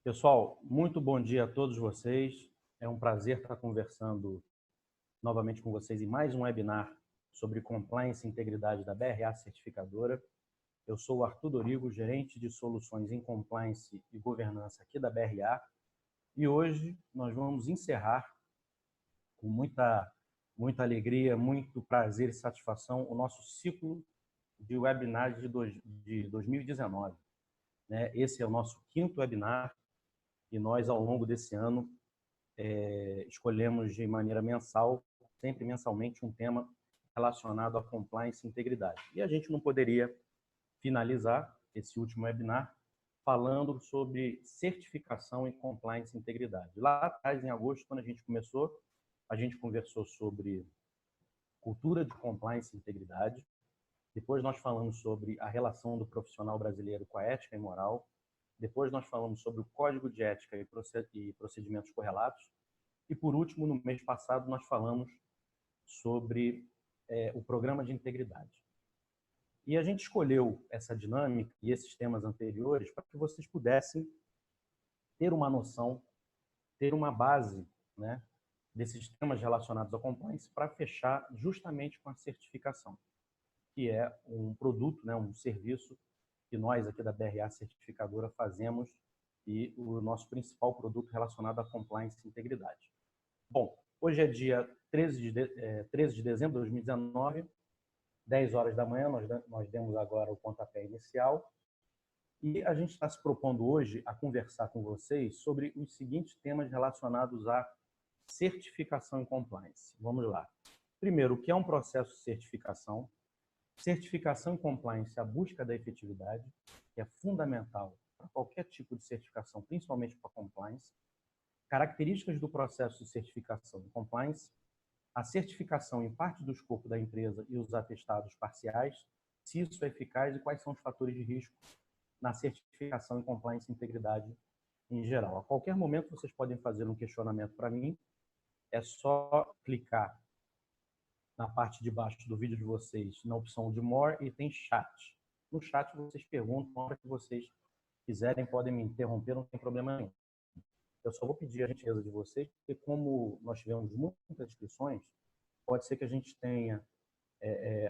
Pessoal, muito bom dia a todos vocês. É um prazer estar conversando novamente com vocês em mais um webinar sobre compliance e integridade da BRA Certificadora. Eu sou o Arthur Dorigo, gerente de soluções em compliance e governança aqui da BRA, e hoje nós vamos encerrar com muita alegria, muito prazer e satisfação o nosso ciclo de webinars de 2019. Esse é o nosso quinto webinar e nós, ao longo desse ano, escolhemos de maneira mensal, sempre mensalmente, um tema relacionado à compliance e integridade. E a gente não poderia finalizar esse último webinar falando sobre certificação em compliance e integridade. Lá atrás, em agosto, quando a gente começou, a gente conversou sobre cultura de compliance e integridade. Depois nós falamos sobre a relação do profissional brasileiro com a ética e moral. Depois nós falamos sobre o código de ética e procedimentos correlatos. E, por último, no mês passado, nós falamos sobre o programa de integridade. E a gente escolheu essa dinâmica e esses temas anteriores para que vocês pudessem ter uma noção, ter uma base, desses temas relacionados à compliance para fechar justamente com a certificação, que é um produto, um serviço que nós aqui da BRA Certificadora fazemos e o nosso principal produto relacionado à compliance e integridade. Bom, hoje é dia 13 de dezembro de 2019, 10 horas da manhã, nós demos agora o pontapé inicial e a gente está se propondo hoje a conversar com vocês sobre os seguintes temas relacionados à certificação em compliance. Vamos lá. Primeiro, o que é um processo de certificação? Certificação em compliance, a busca da efetividade, que é fundamental para qualquer tipo de certificação, principalmente para compliance. Características do processo de certificação em compliance, a certificação em parte do escopo da empresa e os atestados parciais, se isso é eficaz e quais são os fatores de risco na certificação em compliance e integridade em geral. A qualquer momento vocês podem fazer um questionamento para mim, é só clicar na parte de baixo do vídeo de vocês, na opção de More, e tem chat. No chat vocês perguntam, a hora que vocês quiserem, podem me interromper, não tem problema nenhum. Eu só vou pedir a gentileza de vocês, porque como nós tivemos muitas inscrições, pode ser que a gente tenha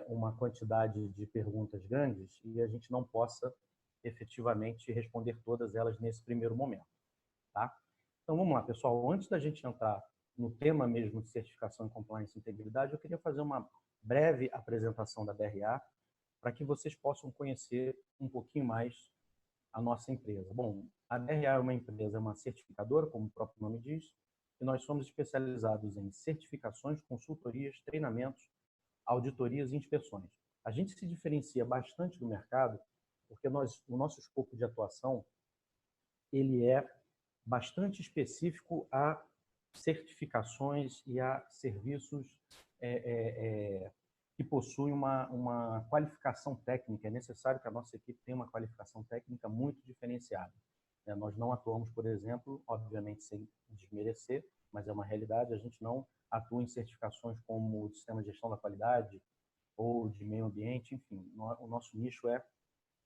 uma quantidade de perguntas grandes e a gente não possa efetivamente responder todas elas nesse primeiro momento. Tá? Então vamos lá, pessoal. Antes da gente entrar no tema mesmo de certificação em compliance e integridade, eu queria fazer uma breve apresentação da BRA para que vocês possam conhecer um pouquinho mais a nossa empresa. Bom, a BRA é uma empresa, uma certificadora, como o próprio nome diz, e nós somos especializados em certificações, consultorias, treinamentos, auditorias e inspeções. A gente se diferencia bastante do mercado porque o nosso escopo de atuação ele é bastante específico a certificações e a serviços que possuem uma qualificação técnica. É necessário que a nossa equipe tenha uma qualificação técnica muito diferenciada. Nós não atuamos, por exemplo, obviamente sem desmerecer, mas é uma realidade, a gente não atua em certificações como de sistema de gestão da qualidade ou de meio ambiente, enfim, o nosso nicho é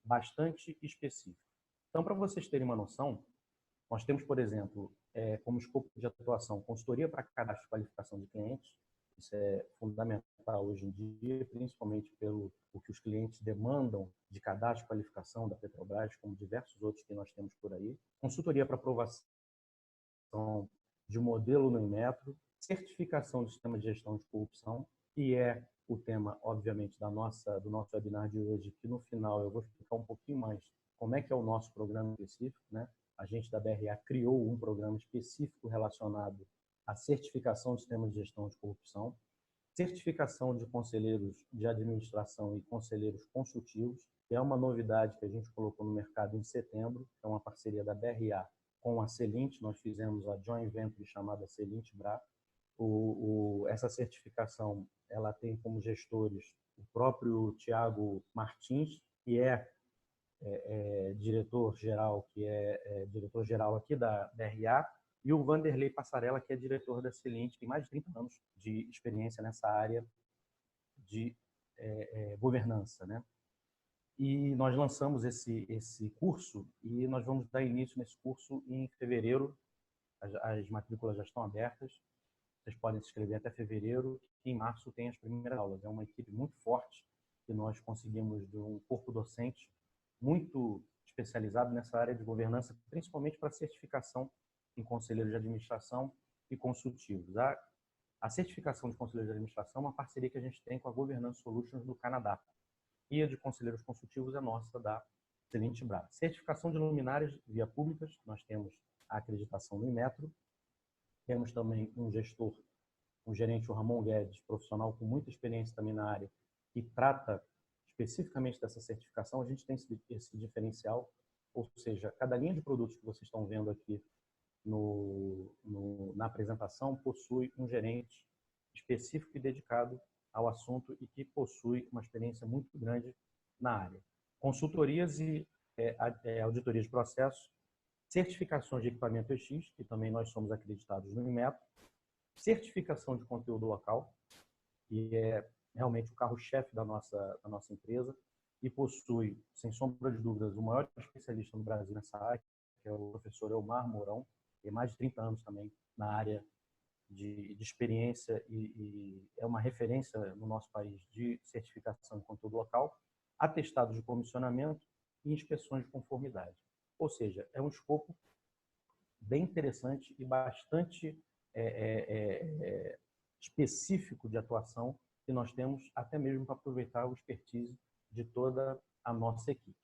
bastante específico. Então, para vocês terem uma noção, nós temos, por exemplo, como escopo de atuação, consultoria para cadastro e qualificação de clientes. Isso é fundamental hoje em dia, principalmente pelo que os clientes demandam de cadastro e qualificação da Petrobras, como diversos outros que nós temos por aí. Consultoria para aprovação de modelo no Inmetro, certificação de sistema de gestão de corrupção, que é o tema, obviamente, do nosso webinar de hoje, que no final eu vou explicar um pouquinho mais como é que é o nosso programa específico, A gente da BRA criou um programa específico relacionado à certificação de sistemas de gestão de corrupção, certificação de conselheiros de administração e conselheiros consultivos, que é uma novidade que a gente colocou no mercado em setembro, é uma parceria da BRA com a Celint. Nós fizemos a joint venture chamada Celint Bra. Essa certificação ela tem como gestores o próprio Tiago Martins, que é diretor-geral aqui da BRA, e o Vanderlei Passarella, que é diretor da Celint, que tem mais de 30 anos de experiência nessa área de governança, E nós lançamos esse curso e nós vamos dar início nesse curso em fevereiro. As matrículas já estão abertas. Vocês podem se inscrever até fevereiro. E em março tem as primeiras aulas. É uma equipe muito forte que nós conseguimos de um corpo docente muito especializado nessa área de governança, principalmente para certificação em conselheiros de administração e consultivos. A certificação de conselheiros de administração é uma parceria que a gente tem com a Governance Solutions do Canadá. E a de conselheiros consultivos é nossa, da Celente Braga. Certificação de luminárias via públicas, nós temos a acreditação do Inmetro, temos também um gestor, um gerente, o Ramon Guedes, profissional com muita experiência também na área, que trata especificamente dessa certificação. A gente tem esse diferencial, ou seja, cada linha de produtos que vocês estão vendo aqui na apresentação possui um gerente específico e dedicado ao assunto e que possui uma experiência muito grande na área. Consultorias e auditorias de processos, certificações de equipamento EX, que também nós somos acreditados no Inmetro, certificação de conteúdo local, que é realmente o carro-chefe da nossa empresa e possui, sem sombra de dúvidas, o maior especialista no Brasil nessa área, que é o professor Elmar Mourão, que tem mais de 30 anos também na área de experiência e é uma referência no nosso país de certificação de conteúdo local, atestados de comissionamento e inspeções de conformidade. Ou seja, é um escopo bem interessante e bastante específico de atuação que nós temos até mesmo para aproveitar o expertise de toda a nossa equipe.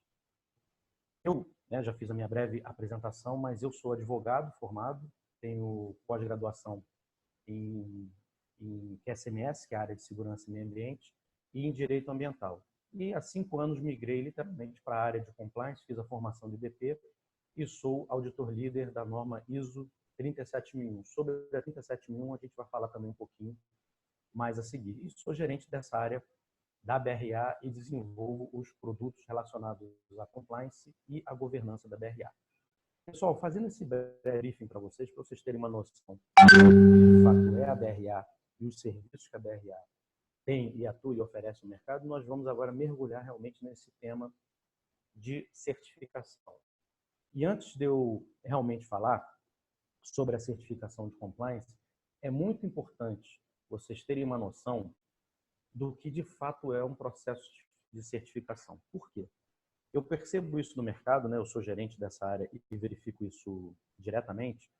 Eu já fiz a minha breve apresentação, mas eu sou advogado formado, tenho pós-graduação em QSMS, que é a área de segurança e meio ambiente, e em direito ambiental. E há 5 anos migrei literalmente para a área de compliance, fiz a formação de IDP e sou auditor líder da norma ISO 37001. Sobre a 37001 a gente vai falar também um pouquinho mais a seguir. E sou gerente dessa área da BRA e desenvolvo os produtos relacionados à compliance e à governança da BRA. Pessoal, fazendo esse briefing para vocês terem uma noção do que fato é a BRA e os serviços que a BRA tem e atua e oferece no mercado, nós vamos agora mergulhar realmente nesse tema de certificação. E antes de eu realmente falar sobre a certificação de compliance, é muito importante vocês terem uma noção do que de fato é um processo de certificação. Por quê? Eu percebo isso no mercado, né? Eu sou gerente dessa área e verifico isso diretamente.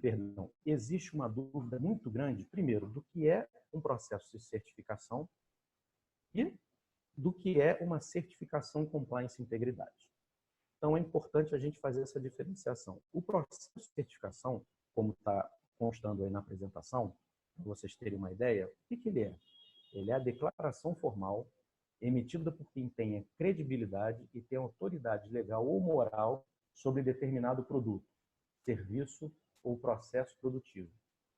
Perdão. Existe uma dúvida muito grande, primeiro, do que é um processo de certificação e do que é uma certificação compliance e integridade. Então, é importante a gente fazer essa diferenciação. O processo de certificação, como está constando aí na apresentação, para vocês terem uma ideia, o que ele é? Ele é a declaração formal emitida por quem tenha credibilidade e tem autoridade legal ou moral sobre determinado produto, serviço ou processo produtivo.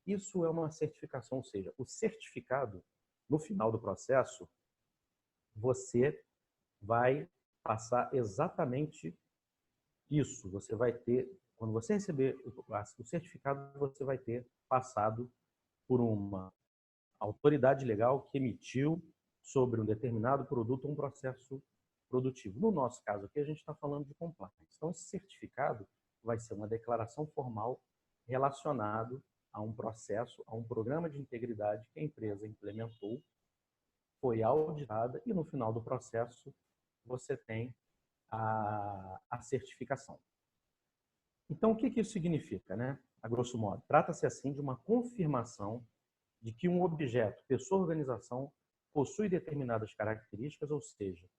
Isso é uma certificação, ou seja, o certificado, no final do processo, você vai passar exatamente isso. Você vai ter, quando você receber o certificado, você vai ter passado por uma autoridade legal que emitiu sobre um determinado produto ou um processo produtivo. No nosso caso aqui, a gente está falando de compliance. Então, esse certificado vai ser uma declaração formal relacionado a um processo, a um programa de integridade que a empresa implementou, foi auditada e no final do processo você tem a certificação. Então, o que isso significa, né? A grosso modo, trata-se assim de uma confirmação de que um objeto, pessoa ou organização possui determinadas características, ou seja,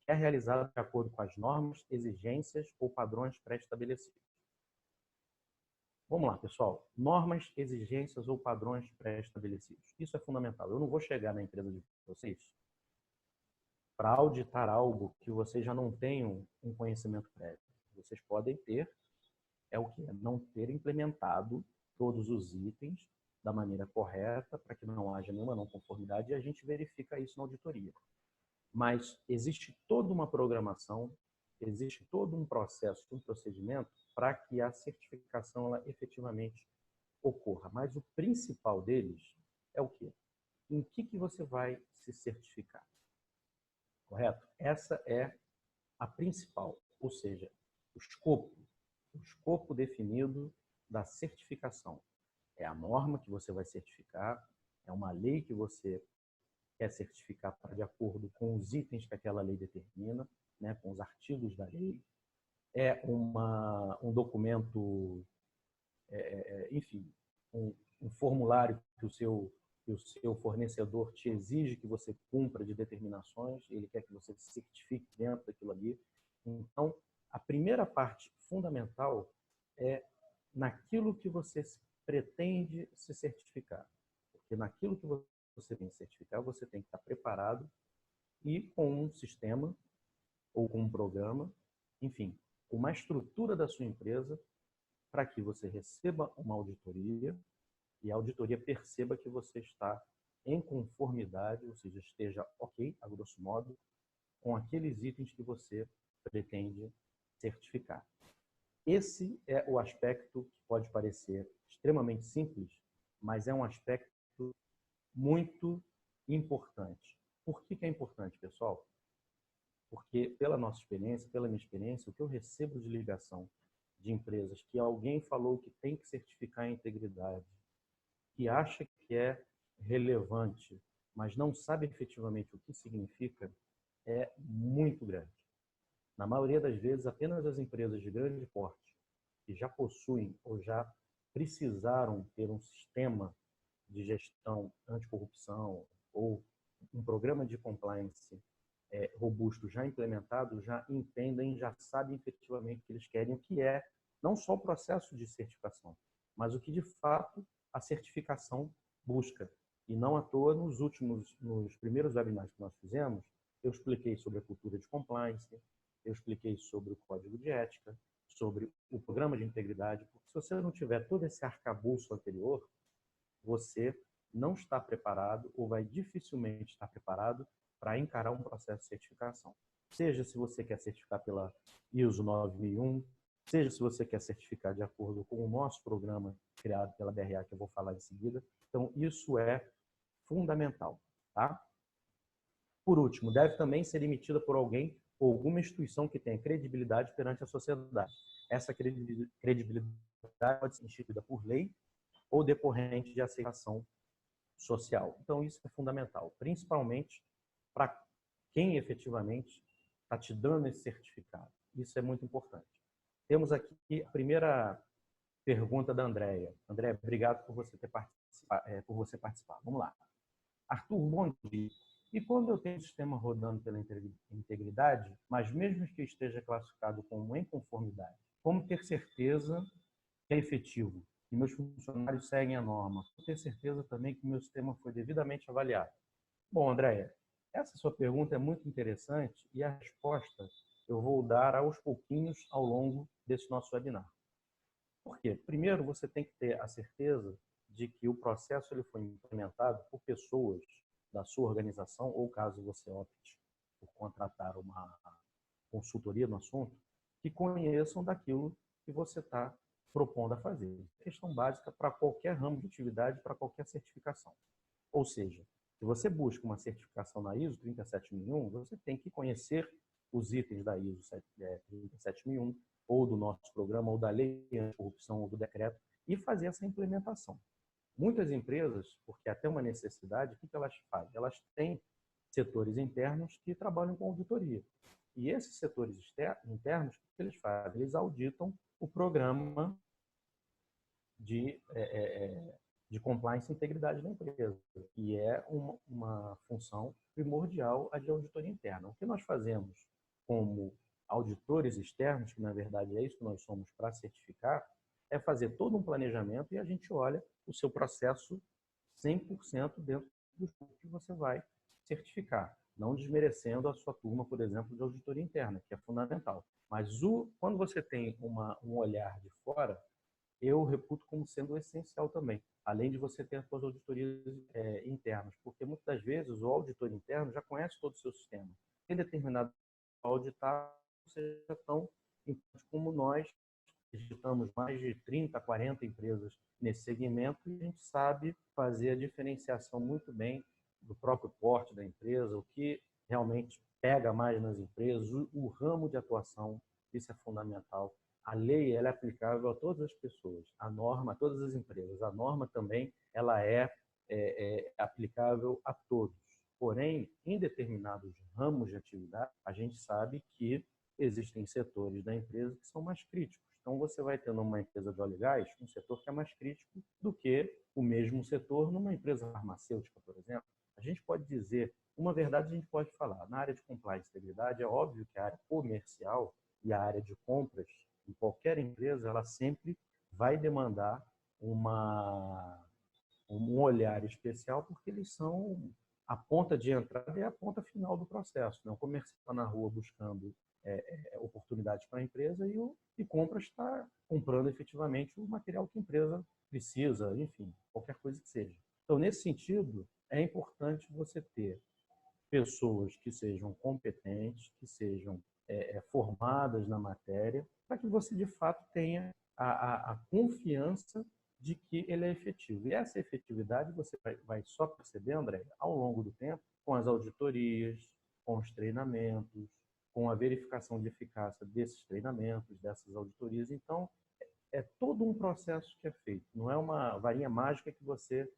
é realizado de acordo com as normas, exigências ou padrões pré-estabelecidos. Vamos lá, pessoal. Normas, exigências ou padrões pré-estabelecidos. Isso é fundamental. Eu não vou chegar na empresa de vocês para auditar algo que vocês já não tenham um conhecimento prévio. Vocês podem ter, não ter implementado todos os itens da maneira correta para que não haja nenhuma não conformidade e a gente verifica isso na auditoria. Mas existe toda uma programação, existe todo um processo, um procedimento para que a certificação ela efetivamente ocorra. Mas o principal deles é o quê? Em que você vai se certificar? correto? Essa é a principal, ou seja, o escopo definido da certificação. É a norma que você vai certificar, é uma lei que você quer certificar de acordo com os itens que aquela lei determina, né, com os artigos da lei. É um documento, enfim, um formulário que o seu fornecedor te exige que você cumpra de determinações, ele quer que você se certifique dentro daquilo ali. Então, a primeira parte fundamental é naquilo que você pretende se certificar. Porque naquilo que você tem que certificar, você tem que estar preparado e com um sistema ou com um programa, enfim, uma estrutura da sua empresa para que você receba uma auditoria e a auditoria perceba que você está em conformidade, ou seja, esteja ok, a grosso modo, com aqueles itens que você pretende certificar. Esse é o aspecto que pode parecer extremamente simples, mas é um aspecto muito importante. Por que é importante, pessoal? Porque, pela nossa experiência, pela minha experiência, o que eu recebo de ligação de empresas que alguém falou que tem que certificar a integridade, que acha que é relevante, mas não sabe efetivamente o que significa, é muito grande. Na maioria das vezes, apenas as empresas de grande porte, que já possuem ou já precisaram ter um sistema de gestão anticorrupção ou um programa de compliance robusto já implementado, já entendem, já sabem efetivamente o que eles querem, o que é não só o processo de certificação, mas o que de fato a certificação busca. E não à toa, nos primeiros webinars que nós fizemos, eu expliquei sobre a cultura de compliance, eu expliquei sobre o código de ética, sobre o programa de integridade, porque se você não tiver todo esse arcabouço anterior, você não está preparado ou vai dificilmente estar preparado para encarar um processo de certificação. Seja se você quer certificar pela ISO 9001, seja se você quer certificar de acordo com o nosso programa criado pela BRA, que eu vou falar em seguida. Então, isso é fundamental, tá? Por último, deve também ser emitida por alguém ou alguma instituição que tenha credibilidade perante a sociedade. Essa credibilidade pode ser instituída por lei ou decorrente de aceitação social. Então, isso é fundamental, principalmente para quem efetivamente está te dando esse certificado. Isso é muito importante. Temos aqui a primeira pergunta da Andréia. Andréia, obrigado por você participar. Vamos lá. Arthur, bom dia. E quando eu tenho um sistema rodando pela integridade, mas mesmo que esteja classificado como em conformidade, como ter certeza que é efetivo? E meus funcionários seguem a norma. Vou ter certeza também que o meu sistema foi devidamente avaliado. Bom, Andréia, essa sua pergunta é muito interessante e a resposta eu vou dar aos pouquinhos ao longo desse nosso webinar. Por quê? Primeiro, você tem que ter a certeza de que o processo ele foi implementado por pessoas da sua organização, ou caso você opte por contratar uma consultoria no assunto, que conheçam daquilo que você está propondo a fazer. Questão básica para qualquer ramo de atividade, para qualquer certificação. Ou seja, se você busca uma certificação na ISO 37001, você tem que conhecer os itens da ISO 37001, ou do nosso programa, ou da lei anticorrupção, ou do decreto, e fazer essa implementação. Muitas empresas, porque até uma necessidade, o que elas fazem? Elas têm setores internos que trabalham com auditoria. E esses setores internos, o que eles fazem? Eles auditam o programa de compliance e integridade da empresa, e é uma função primordial a de auditoria interna. O que nós fazemos como auditores externos, que na verdade é isso que nós somos para certificar, é fazer todo um planejamento e a gente olha o seu processo 100% dentro do que você vai certificar, não desmerecendo a sua turma, por exemplo, de auditoria interna, que é fundamental. Mas quando você tem um olhar de fora, eu reputo como sendo essencial também, além de você ter as suas auditorias internas, porque muitas das vezes o auditor interno já conhece todo o seu sistema. Tem determinado auditar, seja tão importante como nós, digitamos mais de 30, 40 empresas nesse segmento e a gente sabe fazer a diferenciação muito bem do próprio porte da empresa, o que realmente pega mais nas empresas, o ramo de atuação, isso é fundamental. A lei ela é aplicável a todas as pessoas, a norma a todas as empresas. A norma também ela é aplicável a todos. Porém, em determinados ramos de atividade, a gente sabe que existem setores da empresa que são mais críticos. Então, você vai ter numa empresa de óleo e gás um setor que é mais crítico do que o mesmo setor numa empresa farmacêutica, por exemplo. A gente pode dizer, uma verdade a gente pode falar, na área de compliance e integridade, é óbvio que a área comercial e a área de compras, em qualquer empresa, ela sempre vai demandar um olhar especial, porque eles são a ponta de entrada e a ponta final do processo. Né? O comercial está na rua buscando oportunidades para a empresa e compras está comprando efetivamente o material que a empresa precisa, enfim, qualquer coisa que seja. Então, nesse sentido, é importante você ter pessoas que sejam competentes, que sejam formadas na matéria, para que você, de fato, tenha a confiança de que ele é efetivo. E essa efetividade você vai só perceber, André, ao longo do tempo, com as auditorias, com os treinamentos, com a verificação de eficácia desses treinamentos, dessas auditorias. Então, é todo um processo que é feito. Não é uma varinha mágica que você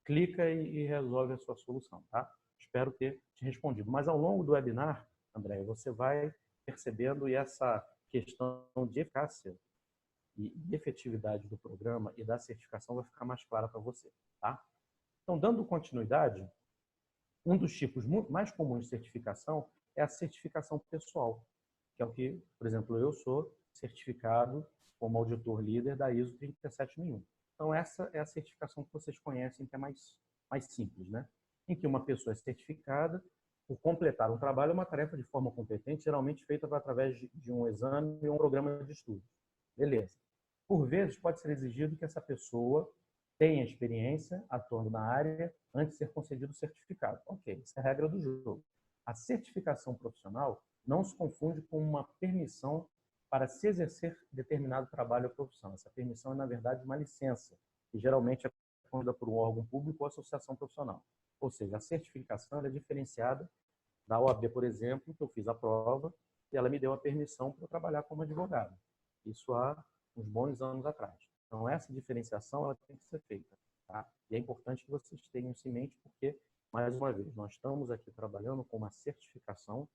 clica e resolve a sua solução. Tá? Espero ter te respondido. Mas ao longo do webinar, André, você vai percebendo e essa questão de eficácia e efetividade do programa e da certificação vai ficar mais clara para você. Tá? Então, dando continuidade, um dos tipos mais comuns de certificação é a certificação pessoal, que é o que, por exemplo, eu sou certificado como auditor líder da ISO 37001. Então, essa é a certificação que vocês conhecem, que é mais simples, né? Em que uma pessoa é certificada por completar um trabalho, uma tarefa de forma competente, geralmente feita através de um exame ou um programa de estudo. Beleza. Por vezes, pode ser exigido que essa pessoa tenha experiência atuando na área antes de ser concedido o certificado. Ok, essa é a regra do jogo. A certificação profissional não se confunde com uma permissão para se exercer determinado trabalho ou profissão. Essa permissão é, na verdade, uma licença, que geralmente é concedida por um órgão público ou associação profissional. Ou seja, a certificação é diferenciada da OAB, por exemplo, que eu fiz a prova e ela me deu a permissão para eu trabalhar como advogado. Isso há uns bons anos atrás. Então, essa diferenciação ela tem que ser feita. Tá? E é importante que vocês tenham isso em mente, porque, mais uma vez, nós estamos aqui trabalhando com uma certificação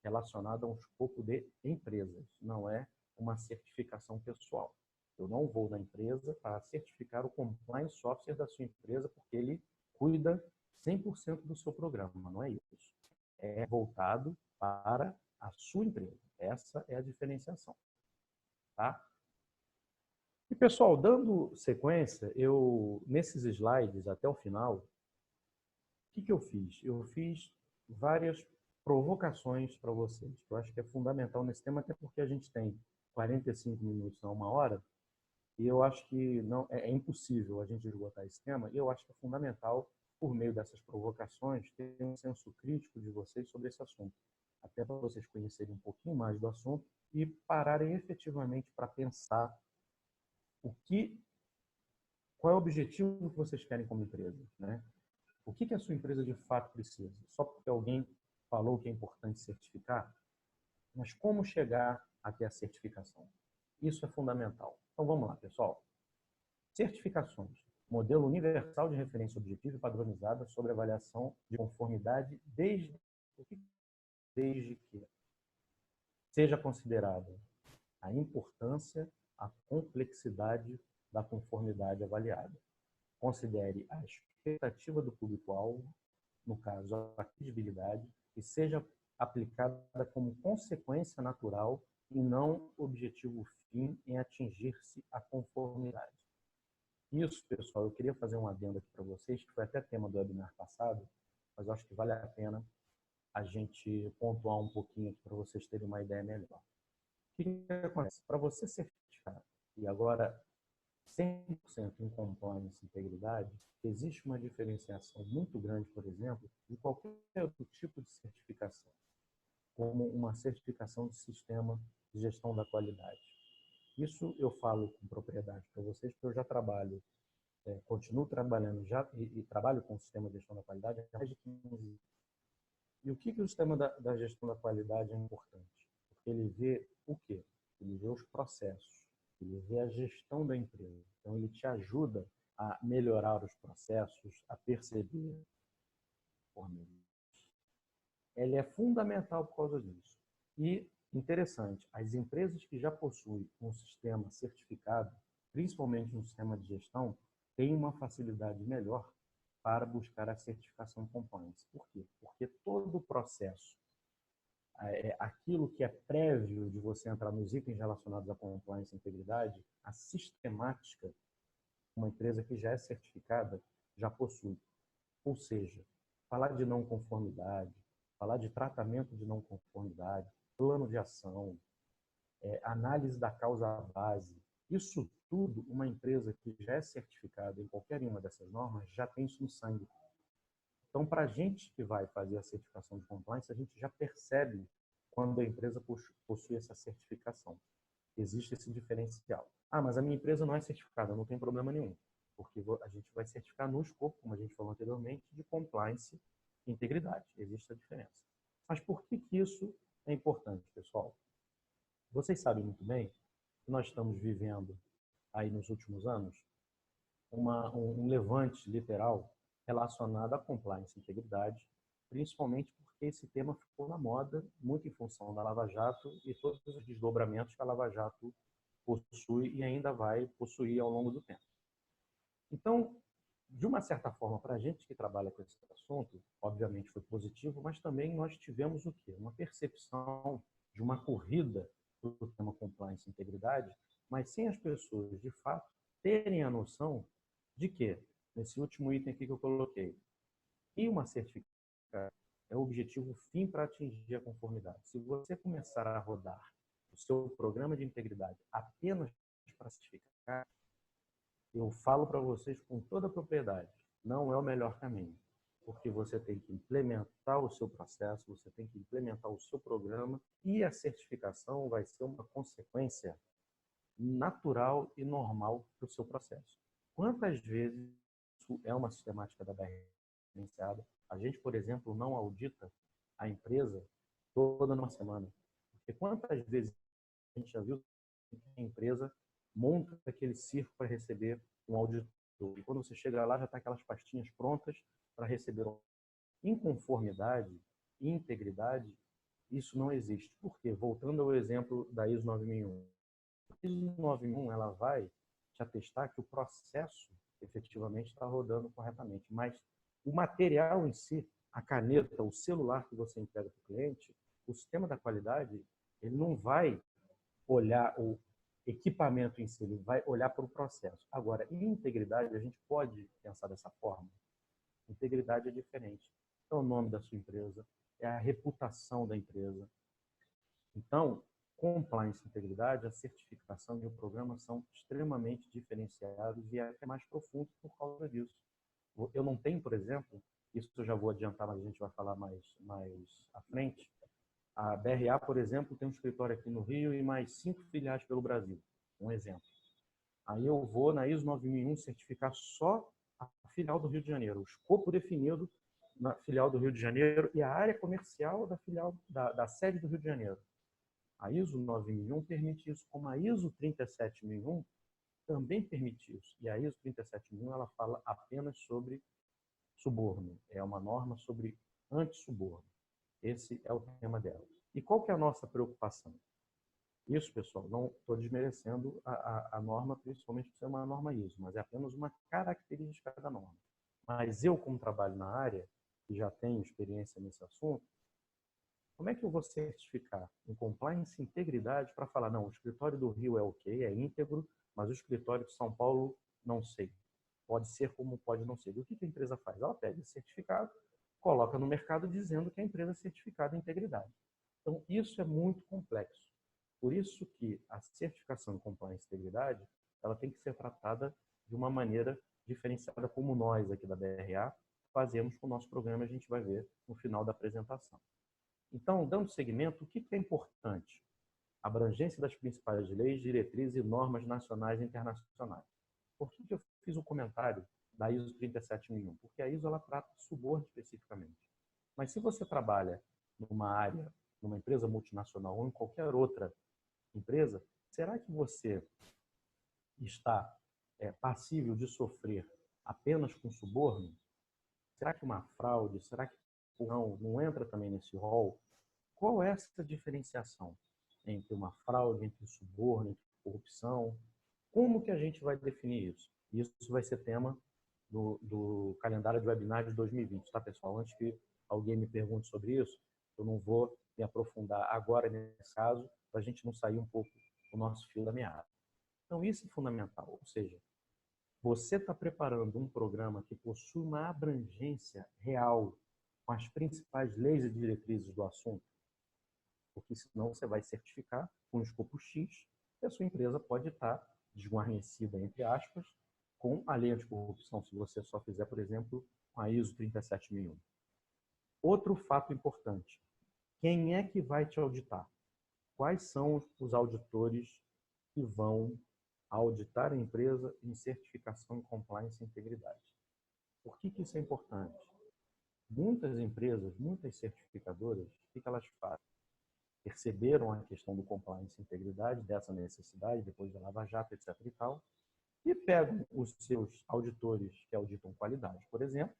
relacionada a um escopo de empresas, não é uma certificação pessoal. Eu não vou na empresa para certificar o compliance software da sua empresa, porque ele cuida 100% do seu programa, não é isso. É voltado para a sua empresa. Essa é a diferenciação. Tá? E, pessoal, dando sequência, nesses slides até o final, o que eu fiz? Eu fiz várias provocações para vocês, que eu acho que é fundamental nesse tema, até porque a gente tem 45 minutos a uma hora, e eu acho que não é impossível a gente esgotar esse tema, e eu acho que é fundamental, por meio dessas provocações, ter um senso crítico de vocês sobre esse assunto, até para vocês conhecerem um pouquinho mais do assunto e pararem efetivamente para pensar qual é o objetivo que vocês querem como empresa, né? O que a sua empresa de fato precisa? Só porque alguém falou que é importante certificar? Mas como chegar até a certificação? Isso é fundamental. Então vamos lá, pessoal. Certificações. Modelo universal de referência objetiva e padronizada sobre avaliação de conformidade desde que seja considerada a importância, a complexidade da conformidade avaliada. Considere a expectativa do público-alvo, no caso, a credibilidade, e seja aplicada como consequência natural e não objetivo fim em atingir-se a conformidade. Isso, pessoal, eu queria fazer um adendo aqui para vocês, que foi até tema do webinar passado, mas eu acho que vale a pena a gente pontuar um pouquinho aqui para vocês terem uma ideia melhor. O que acontece? Para você certificar, e agora 100% em compliance e integridade, existe uma diferenciação muito grande, por exemplo, de qualquer outro tipo de certificação, como uma certificação de sistema de gestão da qualidade. Isso eu falo com propriedade para vocês, porque eu já trabalho, continuo trabalhando e trabalho com o sistema de gestão da qualidade há mais de 15 anos. E o que o sistema da gestão da qualidade é importante? Porque ele vê o quê? Ele vê os processos, ele vê a gestão da empresa. Então, ele te ajuda a melhorar os processos, a perceber por meio. Ele é fundamental por causa disso. E, interessante, as empresas que já possuem um sistema certificado, principalmente um sistema de gestão, têm uma facilidade melhor para buscar a certificação compliance. Por quê? Porque todo o processo, aquilo que é prévio de você entrar nos itens relacionados à compliance e integridade, a sistemática, uma empresa que já é certificada já possui. Ou seja, falar de não conformidade, falar de tratamento de não conformidade, plano de ação, análise da causa base, isso tudo, uma empresa que já é certificada em qualquer uma dessas normas já tem isso no sangue. Então, para a gente que vai fazer a certificação de compliance, a gente já percebe quando a empresa possui essa certificação. Existe esse diferencial. Ah, mas a minha empresa não é certificada, não tem problema nenhum, porque a gente vai certificar no escopo, como a gente falou anteriormente, de compliance e integridade. Existe a diferença. Mas por que isso é importante, pessoal? Vocês sabem muito bem que nós estamos vivendo aí nos últimos anos um levante literal relacionado à compliance e integridade, principalmente porque esse tema ficou na moda, muito em função da Lava Jato e todos os desdobramentos que a Lava Jato possui e ainda vai possuir ao longo do tempo. Então, de uma certa forma, para a gente que trabalha com esse assunto, obviamente foi positivo, mas também nós tivemos o quê? Uma percepção de uma corrida do tema compliance e integridade, mas sem as pessoas, de fato, terem a noção de que, nesse último item aqui que eu coloquei, e uma certificação é o objetivo fim para atingir a conformidade. Se você começar a rodar o seu programa de integridade apenas para certificar, eu falo para vocês com toda a propriedade, não é o melhor caminho, porque você tem que implementar o seu processo, você tem que implementar o seu programa e a certificação vai ser uma consequência natural e normal do seu processo. Quantas vezes isso é uma sistemática da BR iniciada? A gente, por exemplo, não audita a empresa toda numa semana. Porque quantas vezes a gente já viu que a empresa monta aquele circo para receber um auditor. E quando você chega lá, já está aquelas pastinhas prontas para receber um. Inconformidade, integridade, isso não existe. Por quê? Voltando ao exemplo da ISO 9001. A ISO 9001 ela vai te atestar que o processo efetivamente está rodando corretamente, mas o material em si, a caneta, o celular que você entrega para o cliente, o sistema da qualidade, ele não vai olhar o equipamento em si, ele vai olhar para o processo. Agora, em integridade, a gente pode pensar dessa forma. Integridade é diferente. É o nome da sua empresa, é a reputação da empresa. Então, compliance e integridade, a certificação e o programa são extremamente diferenciados e até mais profundos por causa disso. Eu não tenho, por exemplo, isso eu já vou adiantar, mas a gente vai falar mais à frente. A BRA, por exemplo, tem um escritório aqui no Rio e mais 5 filiais pelo Brasil. Um exemplo. Aí eu vou na ISO 9001 certificar só a filial do Rio de Janeiro, o escopo definido na filial do Rio de Janeiro e a área comercial da filial da sede do Rio de Janeiro. A ISO 9001 permite isso, como a ISO 37001 também permite isso. E a ISO 37001 ela fala apenas sobre suborno. É uma norma sobre antissuborno. Esse é o tema dela. E qual que é a nossa preocupação? Isso, pessoal, não estou desmerecendo a norma, principalmente por ser uma norma ISO, mas é apenas uma característica da norma. Mas eu, como trabalho na área, e já tenho experiência nesse assunto, como é que eu vou certificar em compliance e integridade para falar, não, o escritório do Rio é ok, é íntegro, mas o escritório de São Paulo, não sei. Pode ser como pode não ser. E o que a empresa faz? Ela pede certificado, coloca no mercado dizendo que a empresa é certificada em integridade. Então, isso é muito complexo. Por isso que a certificação em compliance e integridade, ela tem que ser tratada de uma maneira diferenciada, como nós aqui da BRA fazemos com o nosso programa, a gente vai ver no final da apresentação. Então, dando seguimento, o que é importante? A abrangência das principais leis, diretrizes e normas nacionais e internacionais. Por que eu fiz um comentário da ISO 37001? Porque a ISO ela trata de suborno especificamente. Mas se você trabalha numa área, numa empresa multinacional ou em qualquer outra empresa, será que você está passível de sofrer apenas com suborno? Será que uma fraude, será que não entra também nesse rol? Qual é essa diferenciação entre uma fraude, entre suborno, entre corrupção? Como que a gente vai definir isso? Isso vai ser tema do calendário de webinar de 2020, tá, pessoal? Antes que alguém me pergunte sobre isso, eu não vou me aprofundar agora nesse caso, para a gente não sair um pouco do nosso fio da meada. Então, isso é fundamental. Ou seja, você está preparando um programa que possui uma abrangência real com as principais leis e diretrizes do assunto, porque senão você vai certificar com um escopo X e a sua empresa pode estar desguarnecida, entre aspas, com a lei anticorrupção, se você só fizer, por exemplo, com a ISO 37001. Outro fato importante, quem é que vai te auditar? Quais são os auditores que vão auditar a empresa em certificação, compliance e integridade? Por que isso é importante? Muitas empresas, muitas certificadoras, o que elas fazem? Perceberam a questão do compliance e integridade, dessa necessidade, depois da Lava Jato, etc. e tal, e pegam os seus auditores que auditam qualidade, por exemplo,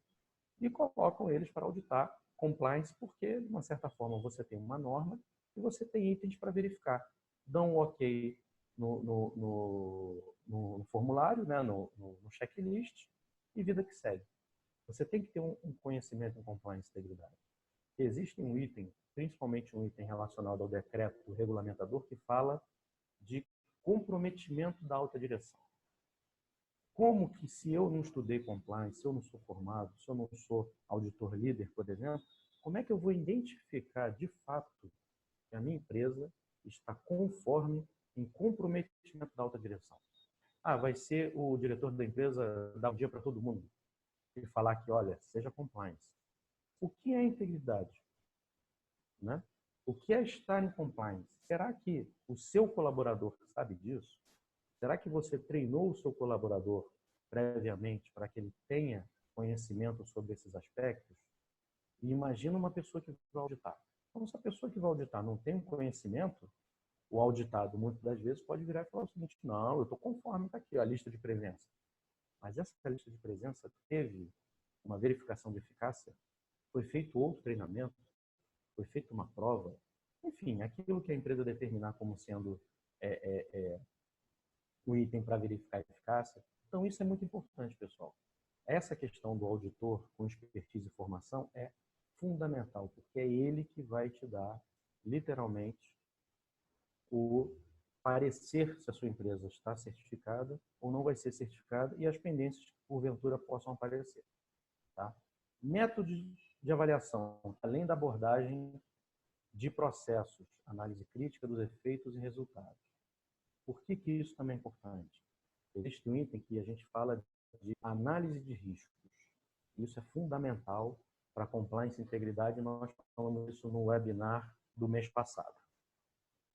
e colocam eles para auditar compliance, porque, de uma certa forma, você tem uma norma e você tem itens para verificar. Dão um ok no formulário, né, no checklist, e vida que segue. Você tem que ter um conhecimento em compliance e integridade. Existe um item, principalmente um item relacionado ao decreto do regulamentador, que fala de comprometimento da alta direção. Como que, se eu não estudei compliance, se eu não sou formado, se eu não sou auditor líder, por exemplo, como é que eu vou identificar de fato que a minha empresa está conforme em comprometimento da alta direção? Ah, vai ser o diretor da empresa dar um dia para todo mundo e falar que, olha, seja compliance. O que é integridade? Né? O que é estar em compliance? Será que o seu colaborador sabe disso? Será que você treinou o seu colaborador previamente para que ele tenha conhecimento sobre esses aspectos? E imagina uma pessoa que vai auditar. Então, se a pessoa que vai auditar não tem um conhecimento, o auditado, muitas das vezes, pode virar e falar o seguinte: não, eu estou conforme, está aqui a lista de presença. Mas essa lista de presença teve uma verificação de eficácia? Foi feito outro treinamento? Foi feita uma prova? Enfim, aquilo que a empresa determinar como sendo o item para verificar a eficácia. Então, isso é muito importante, pessoal. Essa questão do auditor com expertise e formação é fundamental, porque é ele que vai te dar, literalmente, o parecer se a sua empresa está certificada ou não vai ser certificada e as pendências que, porventura, possam aparecer. Tá? Métodos de avaliação, além da abordagem de processos, análise crítica dos efeitos e resultados. Por que isso também é importante? Existe um item que a gente fala de análise de riscos. Isso é fundamental para compliance e integridade. Nós falamos isso no webinar do mês passado.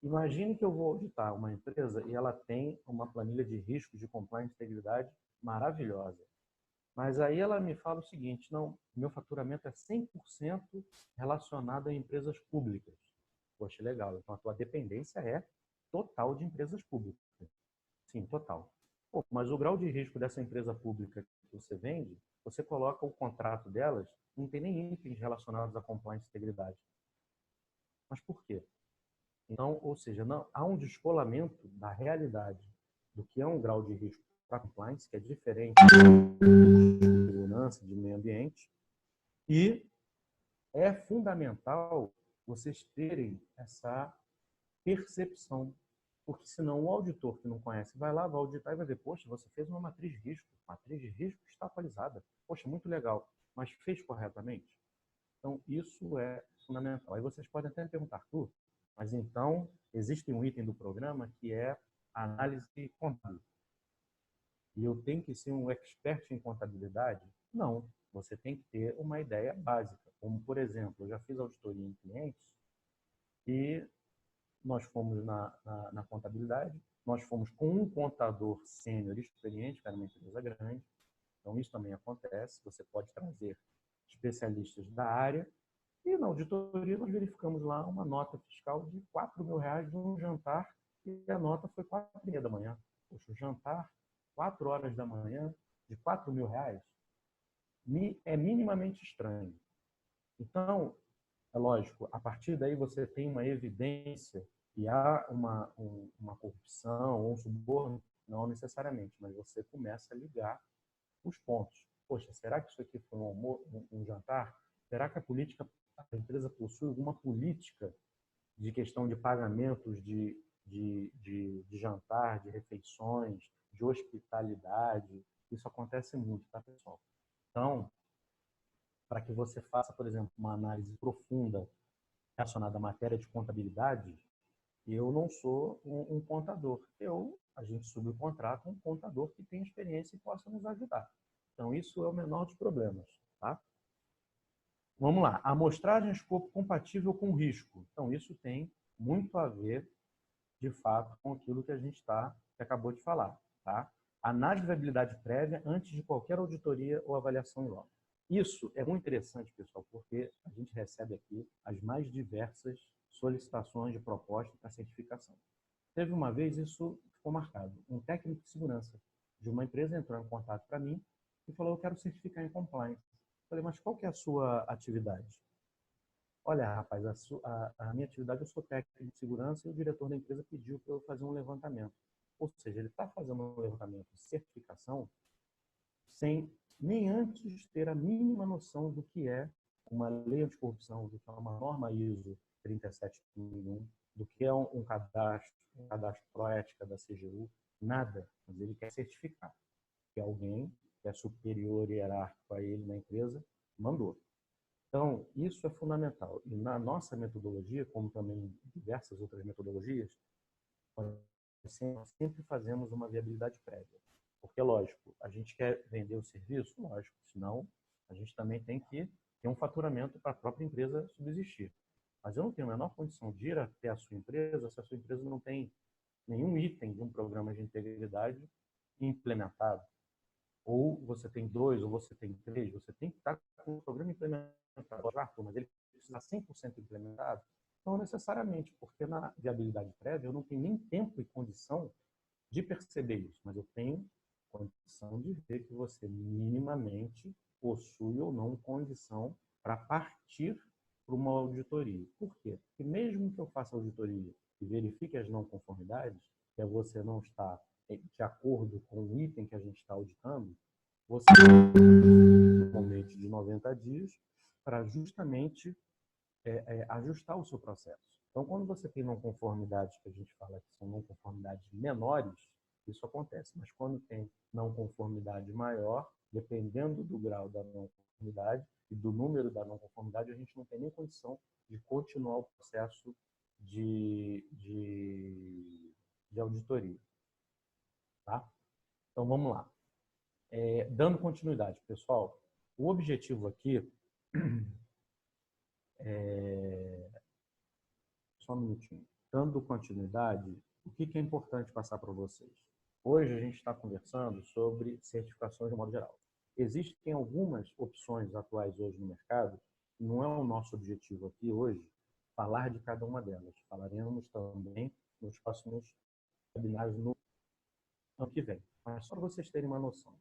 Imagine que eu vou auditar uma empresa e ela tem uma planilha de riscos de compliance e integridade maravilhosa. Mas aí ela me fala o seguinte: não, meu faturamento é 100% relacionado a empresas públicas. Poxa, legal. Então a tua dependência é total de empresas públicas. Sim, total. Pô, mas o grau de risco dessa empresa pública que você vende, você coloca o contrato delas, não tem nem itens relacionados a compliance e integridade. Mas por quê? Então, ou seja, não, há um descolamento da realidade do que é um grau de risco para compliance, que é diferente de segurança, de meio ambiente, e é fundamental vocês terem essa percepção, porque senão o auditor que não conhece vai lá, vai auditar e vai ver: poxa, você fez uma matriz de risco está atualizada, poxa, muito legal, mas fez corretamente? Então, isso é fundamental. Aí vocês podem até me perguntar: Arthur, mas então existe um item do programa que é a análise contábil. E eu tenho que ser um expert em contabilidade? Não, você tem que ter uma ideia básica. Como, por exemplo, eu já fiz auditoria em clientes e nós fomos na contabilidade, nós fomos com um contador sênior experiente, que era uma empresa grande. Então, isso também acontece. Você pode trazer especialistas da área E na auditoria nós verificamos lá uma nota fiscal de R$ 4.000 de um jantar e a nota foi 4h30 da manhã. Poxa, o jantar, 4 horas da manhã, de R$ 4.000, é minimamente estranho. Então, é lógico, a partir daí você tem uma evidência que há uma corrupção ou um suborno, não necessariamente, mas você começa a ligar os pontos. Poxa, será que isso aqui foi um jantar? Será que a empresa possui alguma política de questão de pagamentos de jantar, de refeições, de hospitalidade? Isso acontece muito, tá, pessoal? Então, para que você faça, por exemplo, uma análise profunda relacionada à matéria de contabilidade, eu não sou um contador. A gente subcontrata um contador que tem experiência e possa nos ajudar. Então, isso é o menor dos problemas. Tá? Vamos lá. Amostragem de escopo compatível com risco. Então, isso tem muito a ver, de fato, com aquilo que a gente que acabou de falar. Tá? Análise de viabilidade prévia antes de qualquer auditoria ou avaliação em loco. Isso é muito interessante, pessoal, porque a gente recebe aqui as mais diversas solicitações de proposta para certificação. Teve uma vez, isso ficou marcado, um técnico de segurança de uma empresa entrou em contato para mim e falou: eu quero certificar em compliance. Eu falei: mas qual que é a sua atividade? Olha, rapaz, a minha atividade, eu sou técnico de segurança e o diretor da empresa pediu para eu fazer um levantamento. Ou seja, ele está fazendo um levantamento de certificação sem nem antes ter a mínima noção do que é uma lei anticorrupção, do que é uma norma ISO 37001, do que é um cadastro Proética da CGU, nada. Mas ele quer certificar que alguém que é superior e hierárquico a ele na empresa mandou. Então, isso é fundamental. E na nossa metodologia, como também em diversas outras metodologias, nós sempre fazemos uma viabilidade prévia. Porque, lógico, a gente quer vender o serviço, lógico, senão a gente também tem que ter um faturamento para a própria empresa subsistir. Mas eu não tenho a menor condição de ir até a sua empresa se a sua empresa não tem nenhum item de um programa de integridade implementado. Ou você tem 2, ou você tem 3, você tem que estar com o programa implementado, mas ele precisa 100% implementado. Não necessariamente, porque na viabilidade prévia eu não tenho nem tempo e condição de perceber isso, mas eu tenho condição de ver que você minimamente possui ou não condição para partir para uma auditoria. Por quê? Porque mesmo que eu faça auditoria e verifique as não conformidades, que é você não estar de acordo com o item que a gente está auditando, você tem um momento de 90 dias para justamente ajustar o seu processo. Então, quando você tem não conformidades, que a gente fala que são não conformidades menores, isso acontece. Mas quando tem não conformidade maior, dependendo do grau da não conformidade e do número da não conformidade, a gente não tem nem condição de continuar o processo de auditoria. Tá? Então, vamos lá. Dando continuidade, pessoal, o objetivo aqui só um minutinho. Dando continuidade, o que é importante passar para vocês? Hoje a gente está conversando sobre certificações de modo geral. Existem algumas opções atuais hoje no mercado, não é o nosso objetivo aqui hoje falar de cada uma delas. Falaremos também nos próximos webinários no ano que vem. Mas só para vocês terem uma noção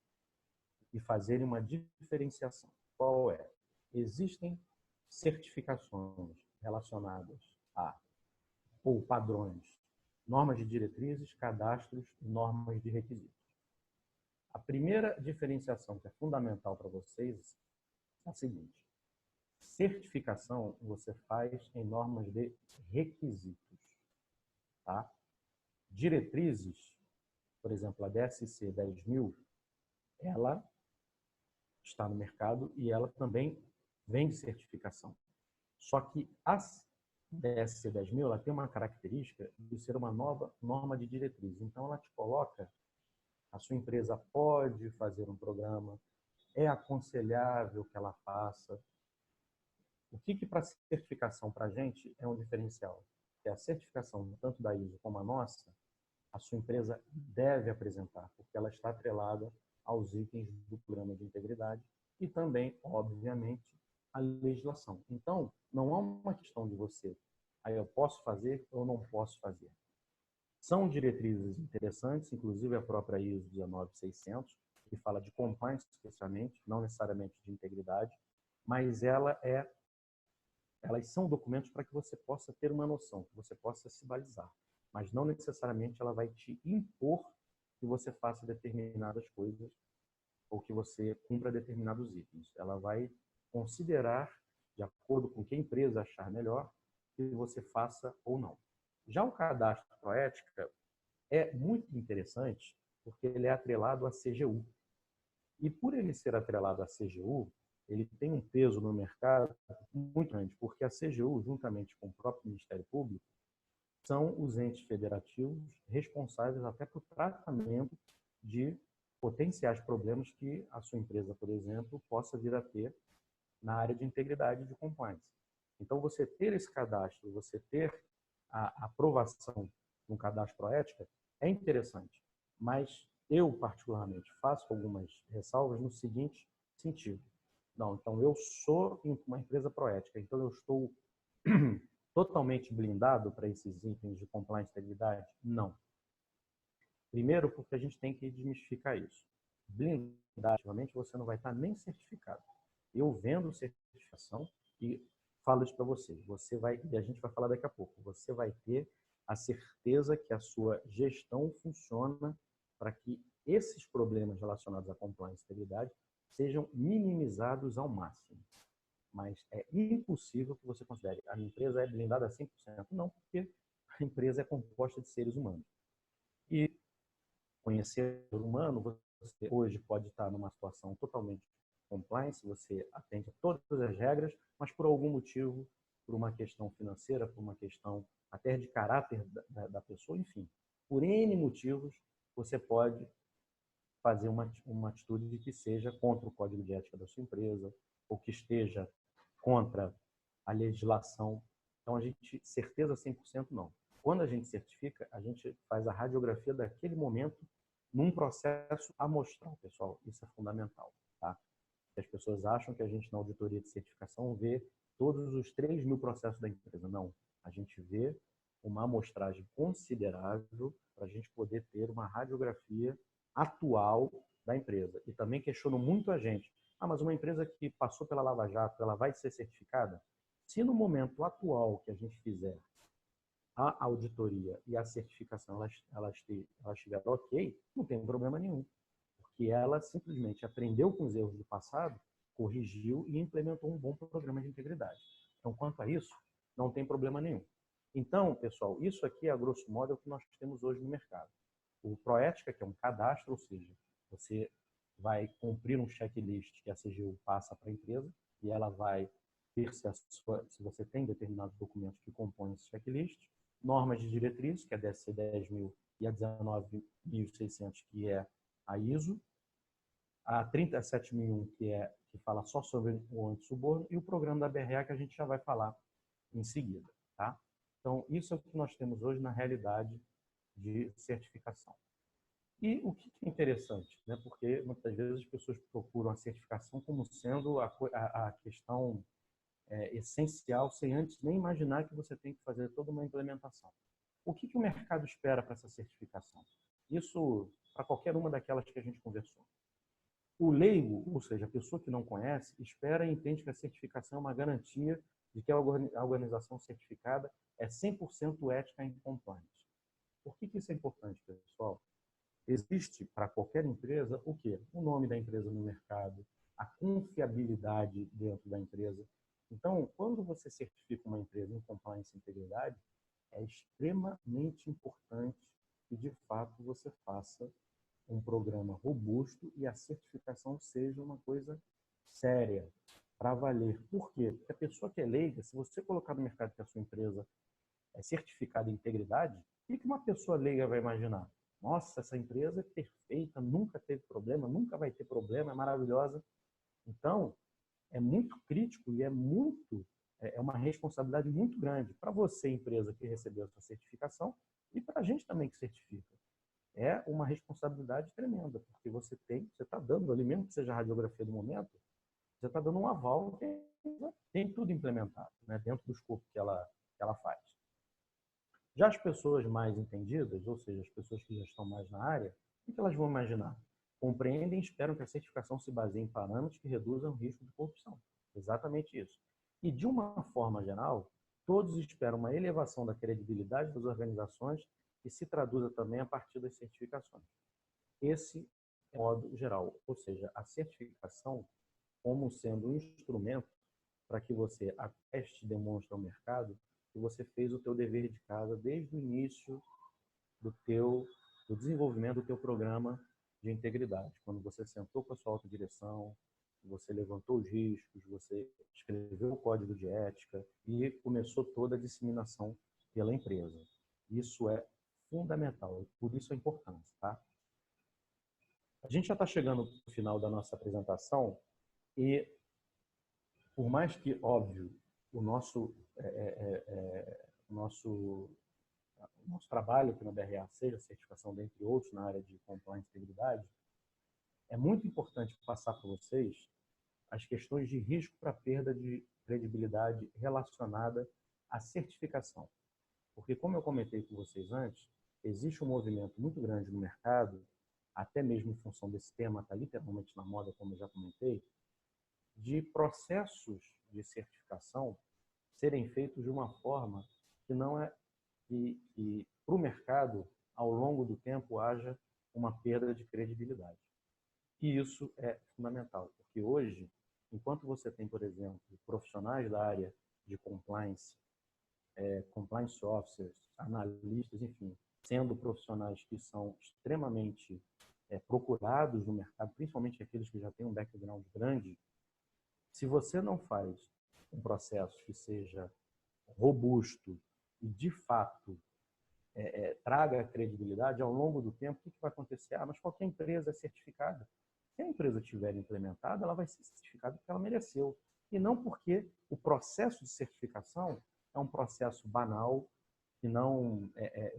e fazerem uma diferenciação. Qual é? Existem certificações relacionadas a ou padrões, normas de diretrizes, cadastros e normas de requisitos. A primeira diferenciação que é fundamental para vocês é a seguinte: certificação você faz em normas de requisitos. Tá? Diretrizes, por exemplo, a DSC 10.000, ela está no mercado e ela também vende certificação. Só que as DSC 10.000, ela tem uma característica de ser uma nova norma de diretriz. Então, ela te coloca, a sua empresa pode fazer um programa, é aconselhável que ela faça. O que para certificação para a gente é um diferencial? É a certificação, tanto da ISO como a nossa, a sua empresa deve apresentar, porque ela está atrelada aos itens do programa de integridade e também, obviamente, a legislação. Então, não há uma questão de você, aí eu posso fazer ou não posso fazer. São diretrizes interessantes, inclusive a própria ISO 19600, que fala de compliance especialmente, não necessariamente de integridade, mas elas são documentos para que você possa ter uma noção, que você possa se balizar, mas não necessariamente ela vai te impor que você faça determinadas coisas ou que você cumpra determinados itens. Ela vai considerar, de acordo com o que a empresa achar melhor, que você faça ou não. Já o cadastro Proética é muito interessante porque ele é atrelado à CGU. E por ele ser atrelado à CGU, ele tem um peso no mercado muito grande, porque a CGU, juntamente com o próprio Ministério Público, são os entes federativos responsáveis até por tratamento de potenciais problemas que a sua empresa, por exemplo, possa vir a ter na área de integridade e de compliance. Então, você ter esse cadastro, você ter a aprovação de um cadastro Proética é interessante, mas eu, particularmente, faço algumas ressalvas no seguinte sentido. Não, então eu sou uma empresa Proética, então eu estou totalmente blindado para esses itens de compliance e integridade? Não. Primeiro, porque a gente tem que desmistificar isso. Blindado, ativamente, você não vai estar nem certificado. Eu vendo certificação e falo isso para você. Você vai, e a gente vai falar daqui a pouco, você vai ter a certeza que a sua gestão funciona para que esses problemas relacionados à compliance e integridade sejam minimizados ao máximo. Mas é impossível que você considere a minha empresa é blindada a 100%. Não, porque a empresa é composta de seres humanos. E conhecer o ser humano, você hoje pode estar numa situação totalmente compliance, você atende a todas as regras, mas por algum motivo, por uma questão financeira, por uma questão até de caráter da pessoa, enfim, por N motivos, você pode fazer uma atitude que seja contra o código de ética da sua empresa, ou que esteja contra a legislação. Então, a gente, certeza 100% não. Quando a gente certifica, a gente faz a radiografia daquele momento num processo amostral, pessoal. Isso é fundamental, tá? As pessoas acham que a gente, na auditoria de certificação, vê todos os 3.000 processos da empresa. Não. A gente vê uma amostragem considerável para a gente poder ter uma radiografia atual da empresa. E também questiono muito a gente. Mas uma empresa que passou pela Lava Jato, ela vai ser certificada? Se no momento atual que a gente fizer a auditoria e a certificação ela estiver ok, não tem problema nenhum. Porque ela simplesmente aprendeu com os erros do passado, corrigiu e implementou um bom programa de integridade. Então, quanto a isso, não tem problema nenhum. Então, pessoal, isso aqui, a grosso modo, é o que nós temos hoje no mercado. O Proética, que é um cadastro, ou seja, você vai cumprir um checklist que a CGU passa para a empresa e ela vai ver se você tem determinados documentos que compõem esse checklist, normas de diretrizes, que é a DSC 10.000 e a 19.600, que é a ISO, a 37.001, que fala só sobre o antissuborno, e o programa da BRA, que a gente já vai falar em seguida. Tá? Então, isso é o que nós temos hoje na realidade de certificação. E o que é interessante, né? Porque muitas vezes as pessoas procuram a certificação como sendo a questão essencial, sem antes nem imaginar que você tem que fazer toda uma implementação. O que o mercado espera para essa certificação? Isso para qualquer uma daquelas que a gente conversou. O leigo, ou seja, a pessoa que não conhece, espera e entende que a certificação é uma garantia de que a organização certificada é 100% ética e compliance. Por que isso é importante, pessoal? Existe para qualquer empresa o quê? O nome da empresa no mercado, a confiabilidade dentro da empresa. Então, quando você certifica uma empresa em compliance e integridade, é extremamente importante que, de fato, você faça um programa robusto e a certificação seja uma coisa séria, para valer. Por quê? Porque a pessoa que é leiga, se você colocar no mercado que a sua empresa é certificada em integridade, o que uma pessoa leiga vai imaginar? Nossa, essa empresa é perfeita, nunca teve problema, nunca vai ter problema, é maravilhosa. Então, é muito crítico e é uma responsabilidade muito grande para você, empresa que recebeu a sua certificação, e para a gente também que certifica. É uma responsabilidade tremenda, porque você está dando ali, mesmo que seja a radiografia do momento, Você está dando um aval que tem tudo implementado, né, dentro do escopo que ela faz. Já as pessoas mais entendidas, ou seja, as pessoas que já estão mais na área, o que elas vão imaginar? Compreendem e esperam que a certificação se baseie em parâmetros que reduzam o risco de corrupção. Exatamente isso. E, de uma forma geral, todos esperam uma elevação da credibilidade das organizações que se traduza também a partir das certificações. Esse é o modo geral, ou seja, a certificação como sendo um instrumento para que você ateste e demonstre ao mercado que você fez o teu dever de casa desde o início do desenvolvimento do teu programa de integridade. Quando você sentou com a sua autodireção, você levantou os riscos, você escreveu o código de ética e começou toda a disseminação pela empresa. Isso é fundamental, por isso a importância, tá? A gente já está chegando no final da nossa apresentação e, por mais que, óbvio, o nosso trabalho aqui na BRA seja certificação, dentre outros, na área de compliance e integridade, é muito importante passar para vocês as questões de risco para perda de credibilidade relacionada à certificação. Porque, como eu comentei com vocês antes, existe um movimento muito grande no mercado, até mesmo em função desse tema, está literalmente na moda, como eu já comentei, de processos de certificação serem feitos de uma forma que não é que para o mercado, ao longo do tempo, haja uma perda de credibilidade. E isso é fundamental, porque hoje, enquanto você tem, por exemplo, profissionais da área de compliance, compliance officers, analistas, enfim, sendo profissionais que são extremamente procurados no mercado, principalmente aqueles que já têm um background grande, se você não faz um processo que seja robusto e, de fato, traga credibilidade ao longo do tempo, o que vai acontecer? Mas qualquer empresa é certificada. Se a empresa tiver implementada, ela vai ser certificada porque ela mereceu. E não porque o processo de certificação é um processo banal, que não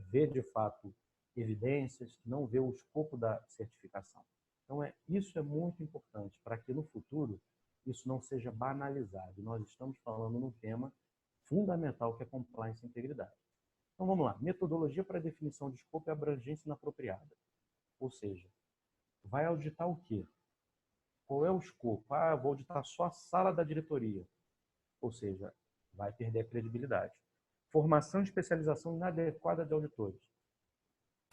vê, de fato, evidências, que não vê o escopo da certificação. Então, isso é muito importante para que, no futuro, isso não seja banalizado. Nós estamos falando num tema fundamental que é compliance e integridade. Então, vamos lá. Metodologia para definição de escopo e abrangência inapropriada. Ou seja, vai auditar o quê? Qual é o escopo? Vou auditar só a sala da diretoria. Ou seja, vai perder a credibilidade. Formação e especialização inadequada de auditores.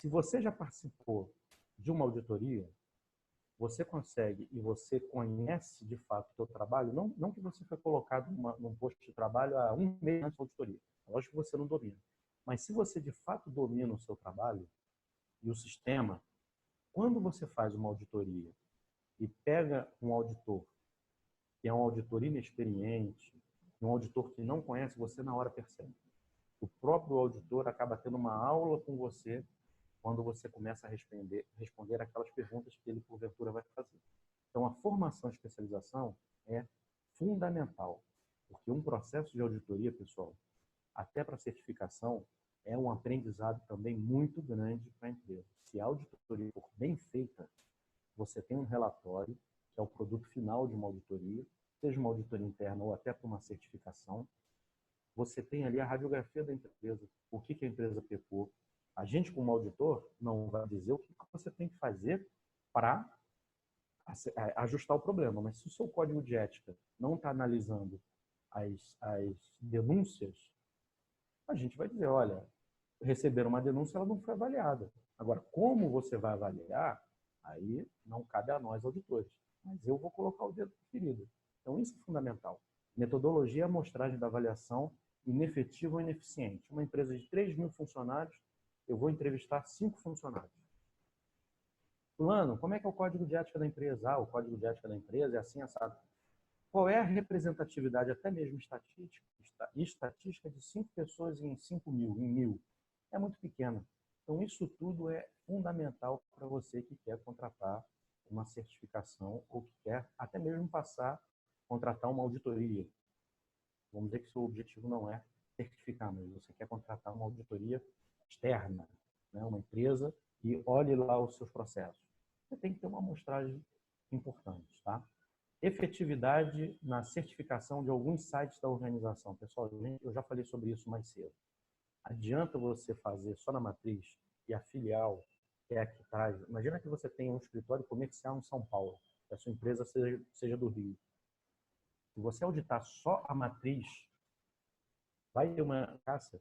Se você já participou de uma auditoria, você consegue e você conhece de fato o seu trabalho, não que você foi colocado num posto de trabalho há um mês antes da auditoria. Lógico que você não domina. Mas se você de fato domina o seu trabalho e o sistema, quando você faz uma auditoria e pega um auditor, que é um auditor inexperiente, um auditor que não conhece, você na hora percebe. O próprio auditor acaba tendo uma aula com você quando você começa a responder aquelas perguntas que ele, porventura, vai fazer. Então, a formação e especialização é fundamental, porque um processo de auditoria, pessoal, até para certificação, é um aprendizado também muito grande para a empresa. Se a auditoria for bem feita, você tem um relatório, que é o produto final de uma auditoria, seja uma auditoria interna ou até para uma certificação. Você tem ali a radiografia da empresa, o que a empresa pecou. A gente, como auditor, não vai dizer o que você tem que fazer para ajustar o problema, mas se o seu código de ética não está analisando as denúncias, a gente vai dizer, olha, receberam uma denúncia, ela não foi avaliada. Agora, como você vai avaliar, aí não cabe a nós, auditores. Mas eu vou colocar o dedo na ferida. Então, isso é fundamental. Metodologia é a amostragem da avaliação inefetiva ou ineficiente. Uma empresa de 3.000 funcionários, eu vou entrevistar 5 funcionários. Fulano, como é que é o código de ética da empresa? O código de ética da empresa é assim, assado. Qual é a representatividade, até mesmo estatística de 5 pessoas em 5.000, em 1.000? É muito pequena. Então, isso tudo é fundamental para você que quer contratar uma certificação ou que quer até mesmo contratar uma auditoria. Vamos dizer que seu objetivo não é certificar, mas você quer contratar uma auditoria externa, né? Uma empresa que olhe lá os seus processos. Você tem que ter uma amostragem importante, tá? Efetividade na certificação de alguns sites da organização. Pessoal, eu já falei sobre isso mais cedo. Adianta você fazer só na matriz e a filial é a que traz. Imagina que você tem um escritório comercial em São Paulo, que a sua empresa seja do Rio. Se você auditar só a matriz, vai ter uma caça.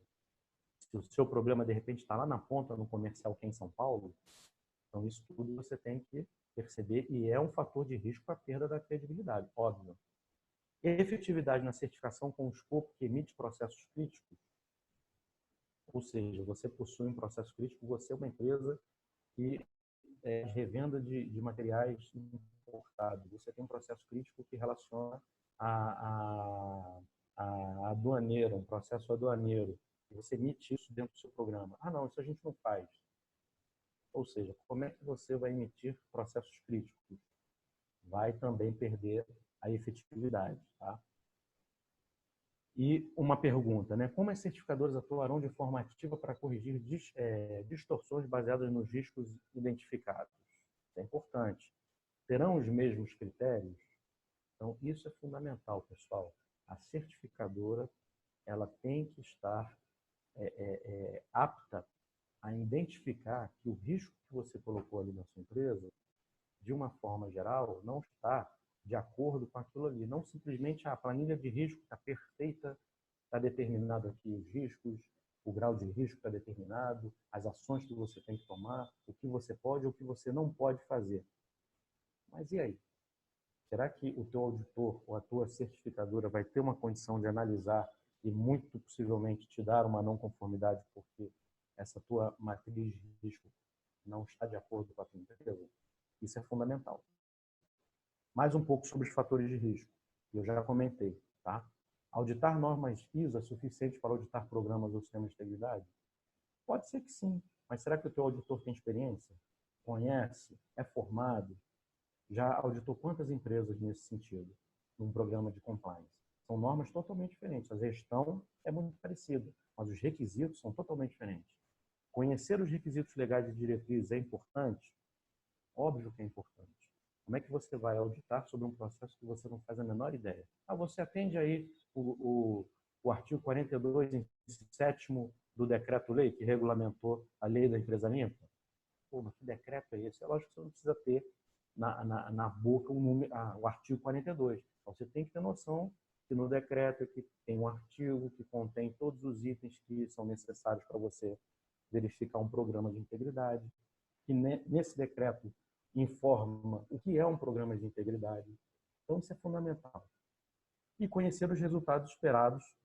Se o seu problema, de repente, está lá na ponta, no comercial que é em São Paulo, então isso tudo você tem que perceber e é um fator de risco para a perda da credibilidade, óbvio. Efetividade na certificação com o escopo que emite processos críticos, ou seja, você possui um processo crítico, você é uma empresa que é revenda de materiais importados, você tem um processo crítico que relaciona a aduaneira, um processo aduaneiro, e você emite isso dentro do seu programa. Ah, não, isso a gente não faz. Ou seja, como é que você vai emitir processos críticos? Vai também perder a efetividade, tá? E uma pergunta, né? Como as certificadoras atuarão de forma ativa para corrigir distorções baseadas nos riscos identificados? Isso é importante. Terão os mesmos critérios? Então, isso é fundamental, pessoal. A certificadora ela tem que estar apta a identificar que o risco que você colocou ali na sua empresa, de uma forma geral, não está de acordo com aquilo ali. Não simplesmente a planilha de risco está perfeita, está determinado aqui os riscos, o grau de risco está determinado, as ações que você tem que tomar, o que você pode ou o que você não pode fazer. Mas e aí? Será que o teu auditor ou a tua certificadora vai ter uma condição de analisar e muito possivelmente te dar uma não conformidade porque essa tua matriz de risco não está de acordo com a tua empresa? Isso é fundamental. Mais um pouco sobre os fatores de risco. Eu já comentei, tá? Auditar normas ISO é suficiente para auditar programas ou sistemas de integridade? Pode ser que sim, mas será que o teu auditor tem experiência? Conhece? É formado? Já auditou quantas empresas nesse sentido, num programa de compliance? São normas totalmente diferentes. A gestão é muito parecida, mas os requisitos são totalmente diferentes. Conhecer os requisitos legais e diretrizes é importante? Óbvio que é importante. Como é que você vai auditar sobre um processo que você não faz a menor ideia? Ah, você atende aí o artigo 42, inciso 7º do decreto-lei, que regulamentou a lei da empresa limpa? Pô, mas que decreto é esse? É lógico que você não precisa ter na boca o artigo 42. Então, você tem que ter noção que no decreto que tem um artigo que contém todos os itens que são necessários para você verificar um programa de integridade, que nesse decreto informa o que é um programa de integridade. Então, isso é fundamental. E conhecer os resultados esperados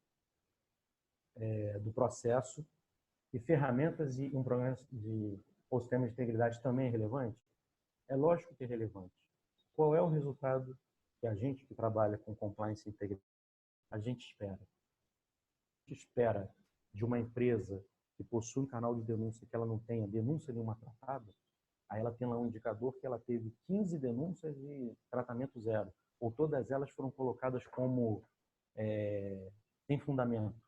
do processo e ferramentas e um programa de ou sistema de integridade também é relevante? É lógico que é relevante. Qual é o resultado que a gente que trabalha com compliance e integridade, a gente espera? A gente espera de uma empresa que possui um canal de denúncia que ela não tenha denúncia nenhuma tratada, aí ela tem lá um indicador que ela teve 15 denúncias e tratamento zero, ou todas elas foram colocadas como sem fundamento.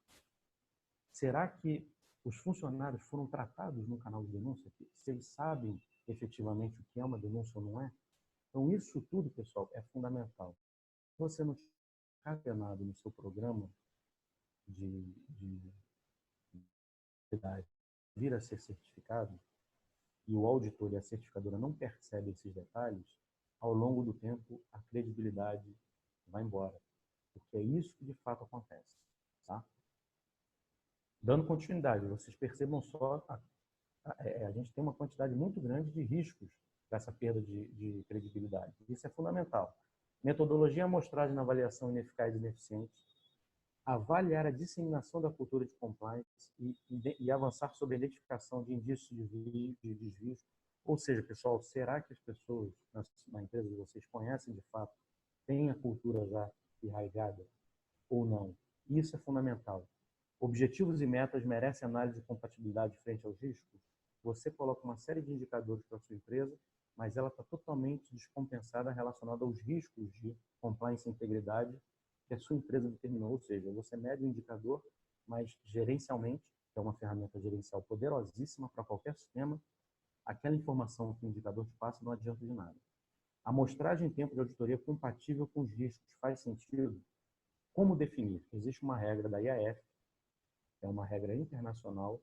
Será que os funcionários foram tratados no canal de denúncia? Se eles sabem efetivamente o que é uma denúncia ou não é? Então, isso tudo, pessoal, é fundamental. Se você não está atenado no seu programa de vir a ser certificado, e o auditor e a certificadora não percebem esses detalhes, ao longo do tempo a credibilidade vai embora. Porque é isso que de fato acontece. Tá? Dando continuidade, vocês percebam só, a gente tem uma quantidade muito grande de riscos dessa perda de credibilidade. Isso é fundamental. Metodologia, amostragem na avaliação ineficaz e ineficiente, avaliar a disseminação da cultura de compliance e avançar sobre a identificação de indícios de desvios. Ou seja, pessoal, será que as pessoas na empresa de vocês conhecem de fato, têm a cultura já enraizada ou não? Isso é fundamental. Objetivos e metas merecem análise de compatibilidade frente aos riscos? Você coloca uma série de indicadores para a sua empresa, mas ela está totalmente descompensada relacionada aos riscos de compliance e integridade que a sua empresa determinou. Ou seja, você mede o indicador, mas gerencialmente, que é uma ferramenta gerencial poderosíssima para qualquer sistema, aquela informação que o indicador te passa não adianta de nada. Amostragem em tempo de auditoria compatível com os riscos. Faz sentido? Como definir? Existe uma regra da IAF, que é uma regra internacional,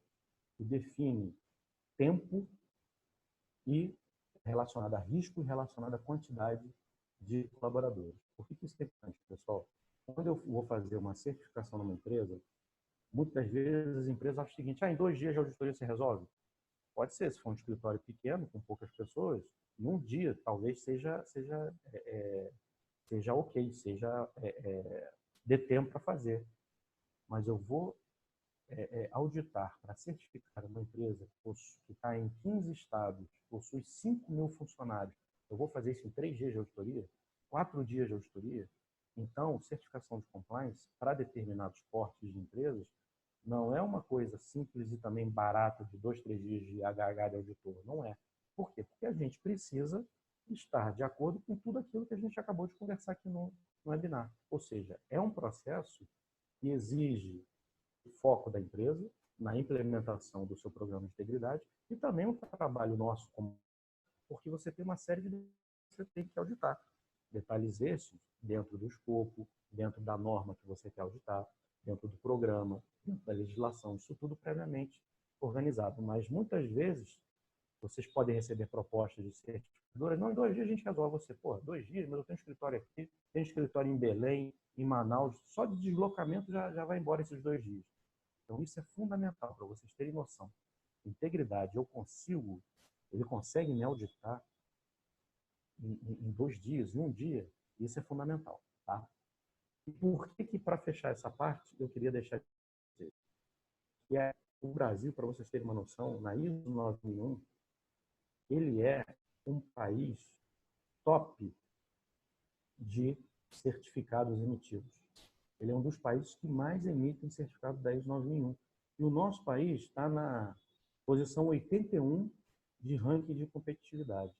que define tempo e relacionada a risco e relacionada à quantidade de colaboradores. Por que isso é importante, pessoal? Quando eu vou fazer uma certificação numa empresa, muitas vezes as empresas acham o seguinte: em 2 dias de auditoria você resolve? Pode ser, se for um escritório pequeno, com poucas pessoas, em um dia talvez seja ok, dê tempo para fazer. Mas eu vou auditar para certificar uma empresa que está em 15 estados, possui 5.000 funcionários. Eu vou fazer isso em 3 dias de auditoria? 4 dias de auditoria? Então, certificação de compliance para determinados portes de empresas não é uma coisa simples e também barata de 2, 3 dias de HH de auditor. Não é. Por quê? Porque a gente precisa estar de acordo com tudo aquilo que a gente acabou de conversar aqui no webinar. Ou seja, é um processo que exige foco da empresa na implementação do seu programa de integridade e também um trabalho nosso, porque você tem uma série de que você tem que auditar. Detalhes esses dentro do escopo, dentro da norma que você quer auditar, dentro do programa, dentro da legislação, isso tudo previamente organizado. Mas muitas vezes vocês podem receber propostas de certificadoras. Não, em 2 dias a gente resolve. Você, 2 dias, mas eu tenho um escritório aqui, tenho um escritório em Belém, em Manaus, só de deslocamento já vai embora esses 2 dias. Então isso é fundamental para vocês terem noção. Integridade, ele consegue me auditar em 2 dias, em um dia, isso é fundamental. Tá? E por que para fechar essa parte, eu queria deixar de dizer que o Brasil, para vocês terem uma noção, na ISO 9001, ele é um país top de certificados emitidos. Ele é um dos países que mais emitem certificado da ISO 9001. E o nosso país está na posição 81 de ranking de competitividade.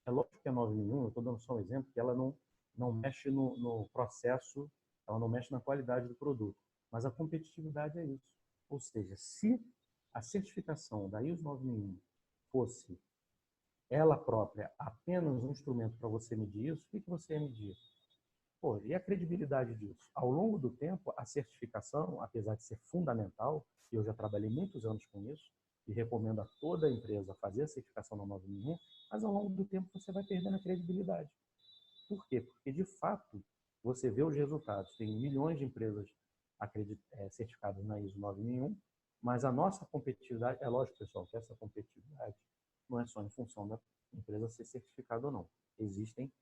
É lógico que a 9001, eu estou dando só um exemplo, que ela não mexe no processo, ela não mexe na qualidade do produto. Mas a competitividade é isso. Ou seja, se a certificação da ISO 9001 fosse ela própria apenas um instrumento para você medir isso, o que você ia medir? E a credibilidade disso? Ao longo do tempo, a certificação, apesar de ser fundamental, e eu já trabalhei muitos anos com isso, e recomendo a toda empresa fazer a certificação na 9001, mas ao longo do tempo você vai perdendo a credibilidade. Por quê? Porque, de fato, você vê os resultados. Tem milhões de empresas certificadas na ISO 9001, mas a nossa competitividade, é lógico, pessoal, que essa competitividade não é só em função da empresa ser certificada ou não. Existem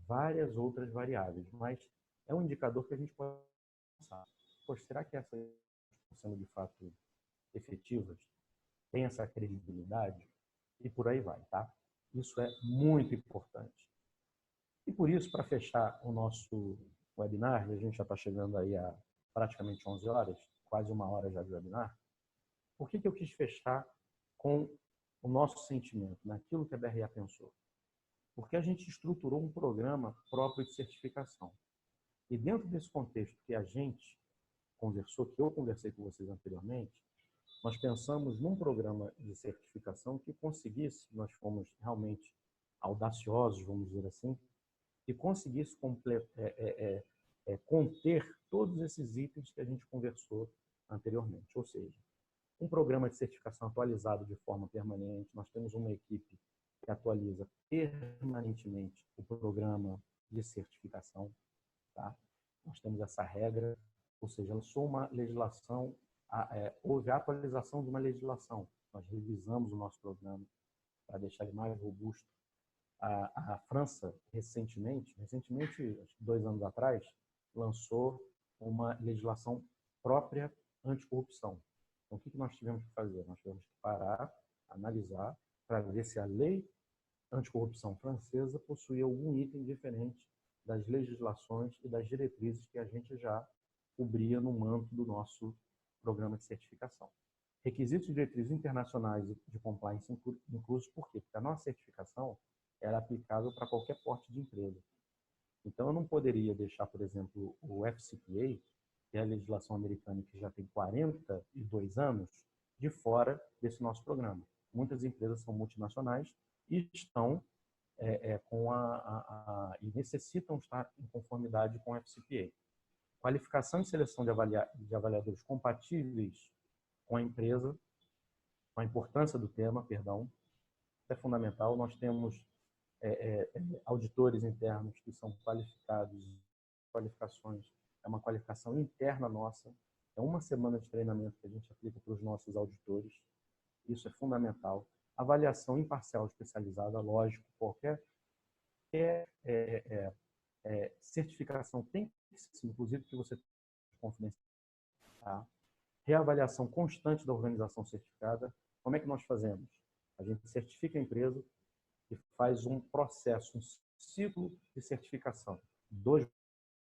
várias outras variáveis, mas é um indicador que a gente pode pensar. Será que essas estão sendo de fato efetivas? Tem essa credibilidade? E por aí vai, tá? Isso é muito importante. E por isso, para fechar o nosso webinar, e a gente já está chegando aí a praticamente 11 horas, quase 1 hora já de webinar, por que eu quis fechar com o nosso sentimento, naquilo que a BRA pensou? Porque a gente estruturou um programa próprio de certificação. E dentro desse contexto que a gente conversou, que eu conversei com vocês anteriormente, nós pensamos num programa de certificação que conseguisse, nós fomos realmente audaciosos, vamos dizer assim, que conseguisse conter todos esses itens que a gente conversou anteriormente. Ou seja, um programa de certificação atualizado de forma permanente, nós temos uma equipe que atualiza permanentemente o programa de certificação. Tá? Nós temos essa regra, ou seja, lançou uma legislação, houve a atualização de uma legislação. Nós revisamos o nosso programa para deixar ele mais robusto. A França, recentemente, acho que 2 anos atrás, lançou uma legislação própria anticorrupção. Então, o que nós tivemos que fazer? Nós tivemos que parar, analisar, para ver se a lei anticorrupção francesa possuía algum item diferente das legislações e das diretrizes que a gente já cobria no manto do nosso programa de certificação. Requisitos e diretrizes internacionais de compliance inclusos, por quê? Porque a nossa certificação era aplicável para qualquer porte de empresa. Então, eu não poderia deixar, por exemplo, o FCPA, que é a legislação americana que já tem 42 anos, de fora desse nosso programa. Muitas empresas são multinacionais e estão e necessitam estar em conformidade com o FCPA. Qualificação e seleção de avaliadores compatíveis com a empresa, com a importância do tema, perdão, é fundamental. Nós temos auditores internos que são qualificados, qualificações, é uma qualificação interna nossa, é uma semana de treinamento que a gente aplica para os nossos auditores, isso é fundamental. Avaliação imparcial especializada, lógico, qualquer certificação tem que ser, inclusive, que você confidencial. Tá? Reavaliação constante da organização certificada. Como é que nós fazemos? A gente certifica a empresa e faz um processo, um ciclo de certificação. 2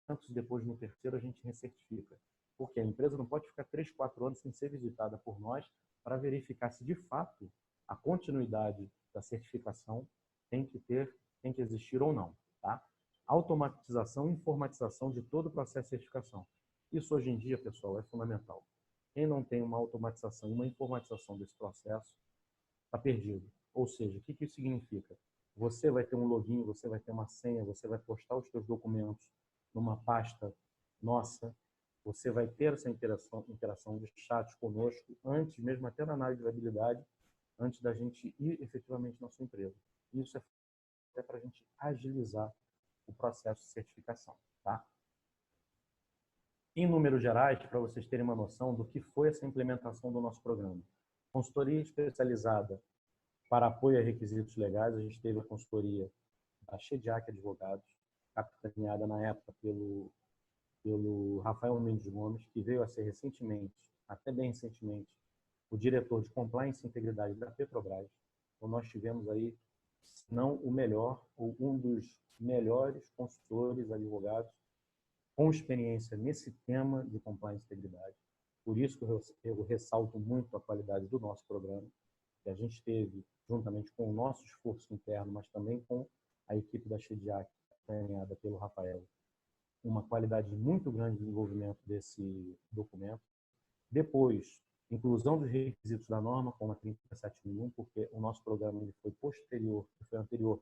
anos depois, no terceiro, a gente recertifica. Porque a empresa não pode ficar 3, 4 anos sem ser visitada por nós para verificar se, de fato, a continuidade da certificação tem que existir ou não. Tá? Automatização e informatização de todo o processo de certificação. Isso, hoje em dia, pessoal, é fundamental. Quem não tem uma automatização e uma informatização desse processo está perdido. Ou seja, o que isso significa? Você vai ter um login, você vai ter uma senha, você vai postar os seus documentos numa pasta nossa, você vai ter essa interação de chat conosco, antes mesmo até na análise de viabilidade, antes da gente ir efetivamente na sua empresa. Isso é até para a gente agilizar o processo de certificação. Tá? Em números gerais, para vocês terem uma noção do que foi essa implementação do nosso programa. Consultoria especializada para apoio a requisitos legais, a gente teve a consultoria da Shediac Advogados, capitaneada na época pelo Rafael Mendes Gomes, que veio a ser recentemente, até bem recentemente, o diretor de Compliance e Integridade da Petrobras. Então, nós tivemos aí, se não o melhor, ou um dos melhores consultores, advogados, com experiência nesse tema de Compliance e Integridade. Por isso que eu ressalto muito a qualidade do nosso programa, que a gente teve, juntamente com o nosso esforço interno, mas também com a equipe da Shediac, treinada pelo Rafael, uma qualidade muito grande de desenvolvimento desse documento. Depois, inclusão dos requisitos da norma, como a 37001, porque o nosso programa ele foi anterior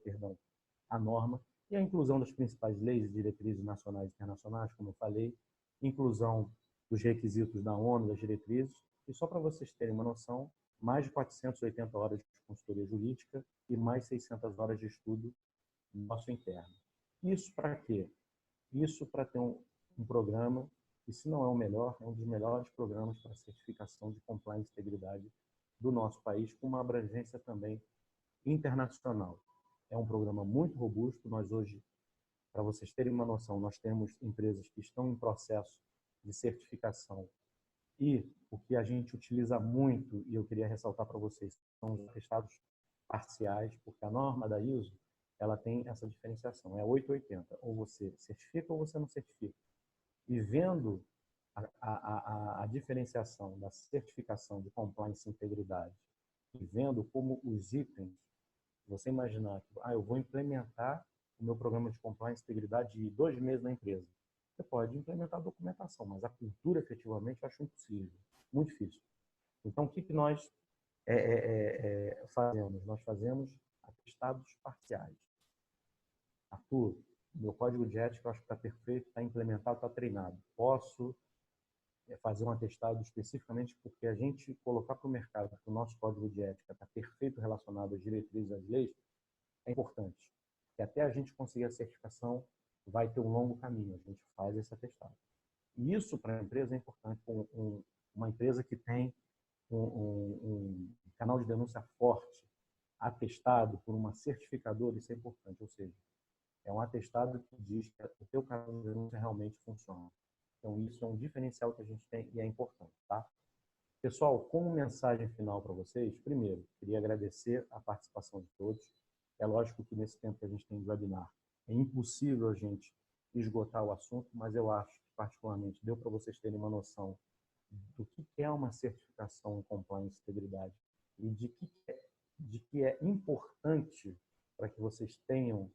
à norma, e a inclusão das principais leis e diretrizes nacionais e internacionais, como eu falei, inclusão dos requisitos da ONU, das diretrizes, e só para vocês terem uma noção, mais de 480 horas de consultoria jurídica e mais 600 horas de estudo nosso interno. Isso para quê? Isso para ter um programa que, se não é o melhor, é um dos melhores programas para certificação de compliance e integridade do nosso país, com uma abrangência também internacional. É um programa muito robusto. Nós hoje, para vocês terem uma noção, nós temos empresas que estão em processo de certificação e o que a gente utiliza muito, e eu queria ressaltar para vocês, são os atestados parciais, porque a norma da ISO ela tem essa diferenciação, é 880, ou você certifica ou você não certifica. E vendo a diferenciação da certificação de compliance e integridade, e vendo como os itens, você imaginar que eu vou implementar o meu programa de compliance e integridade de 2 meses na empresa. Você pode implementar a documentação, mas a cultura, efetivamente, eu acho impossível, muito difícil. Então, o que nós fazemos? Nós fazemos atestados parciais. Arthur, meu código de ética eu acho que está perfeito, está implementado, está treinado. Posso fazer um atestado especificamente porque a gente colocar para o mercado que o nosso código de ética está perfeito relacionado às diretrizes e às leis é importante. E até a gente conseguir a certificação vai ter um longo caminho, a gente faz esse atestado. E isso para a empresa é importante. Uma empresa que tem um canal de denúncia forte, atestado por uma certificadora, isso é importante, ou seja, é um atestado que diz que o teu canal de denúncia realmente funciona. Então, isso é um diferencial que a gente tem e é importante, tá? Pessoal, como mensagem final para vocês, primeiro, queria agradecer a participação de todos. É lógico que nesse tempo que a gente tem de webinar, é impossível a gente esgotar o assunto, mas eu acho que, particularmente, deu para vocês terem uma noção do que é uma certificação em compliance e integridade e de que é importante para que vocês tenham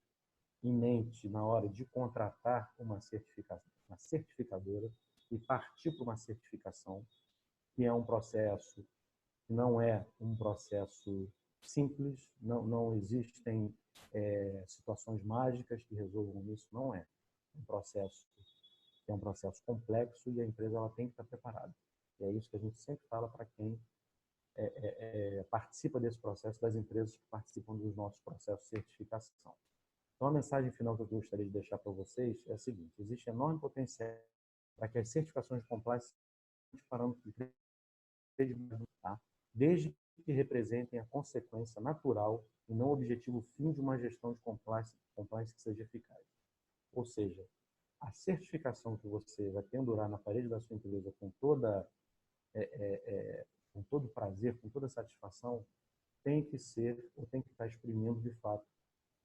em mente na hora de contratar uma certificadora e partir para uma certificação, que é um processo que não é um processo simples, não existem situações mágicas que resolvam isso, não é. É um processo complexo e a empresa ela tem que estar preparada. E é isso que a gente sempre fala para quem participa desse processo, das empresas que participam dos nossos processos de certificação. Então, a mensagem final que eu gostaria de deixar para vocês é a seguinte: existe enorme potencial para que as certificações de compliance sejam parâmetros de credibilidade, tá? Desde que representem a consequência natural e não o objetivo fim de uma gestão de compliance que seja eficaz. Ou seja, a certificação que você vai pendurar na parede da sua empresa com todo prazer, com toda satisfação, tem que ser ou tem que estar exprimindo de fato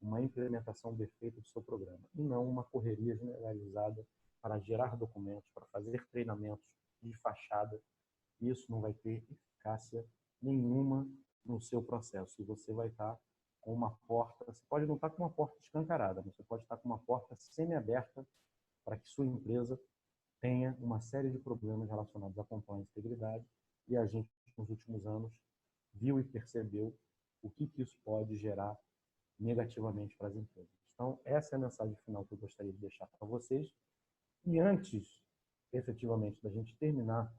uma implementação perfeita do seu programa e não uma correria generalizada para gerar documentos, para fazer treinamentos de fachada. Isso não vai ter eficácia nenhuma no seu processo e você vai estar com uma porta, você pode não estar com uma porta escancarada, mas você pode estar com uma porta semi-aberta para que sua empresa tenha uma série de problemas relacionados à compliance e integridade, e a gente, nos últimos anos, viu e percebeu o que isso pode gerar negativamente para as empresas. Então, essa é a mensagem final que eu gostaria de deixar para vocês. E antes, efetivamente, da gente terminar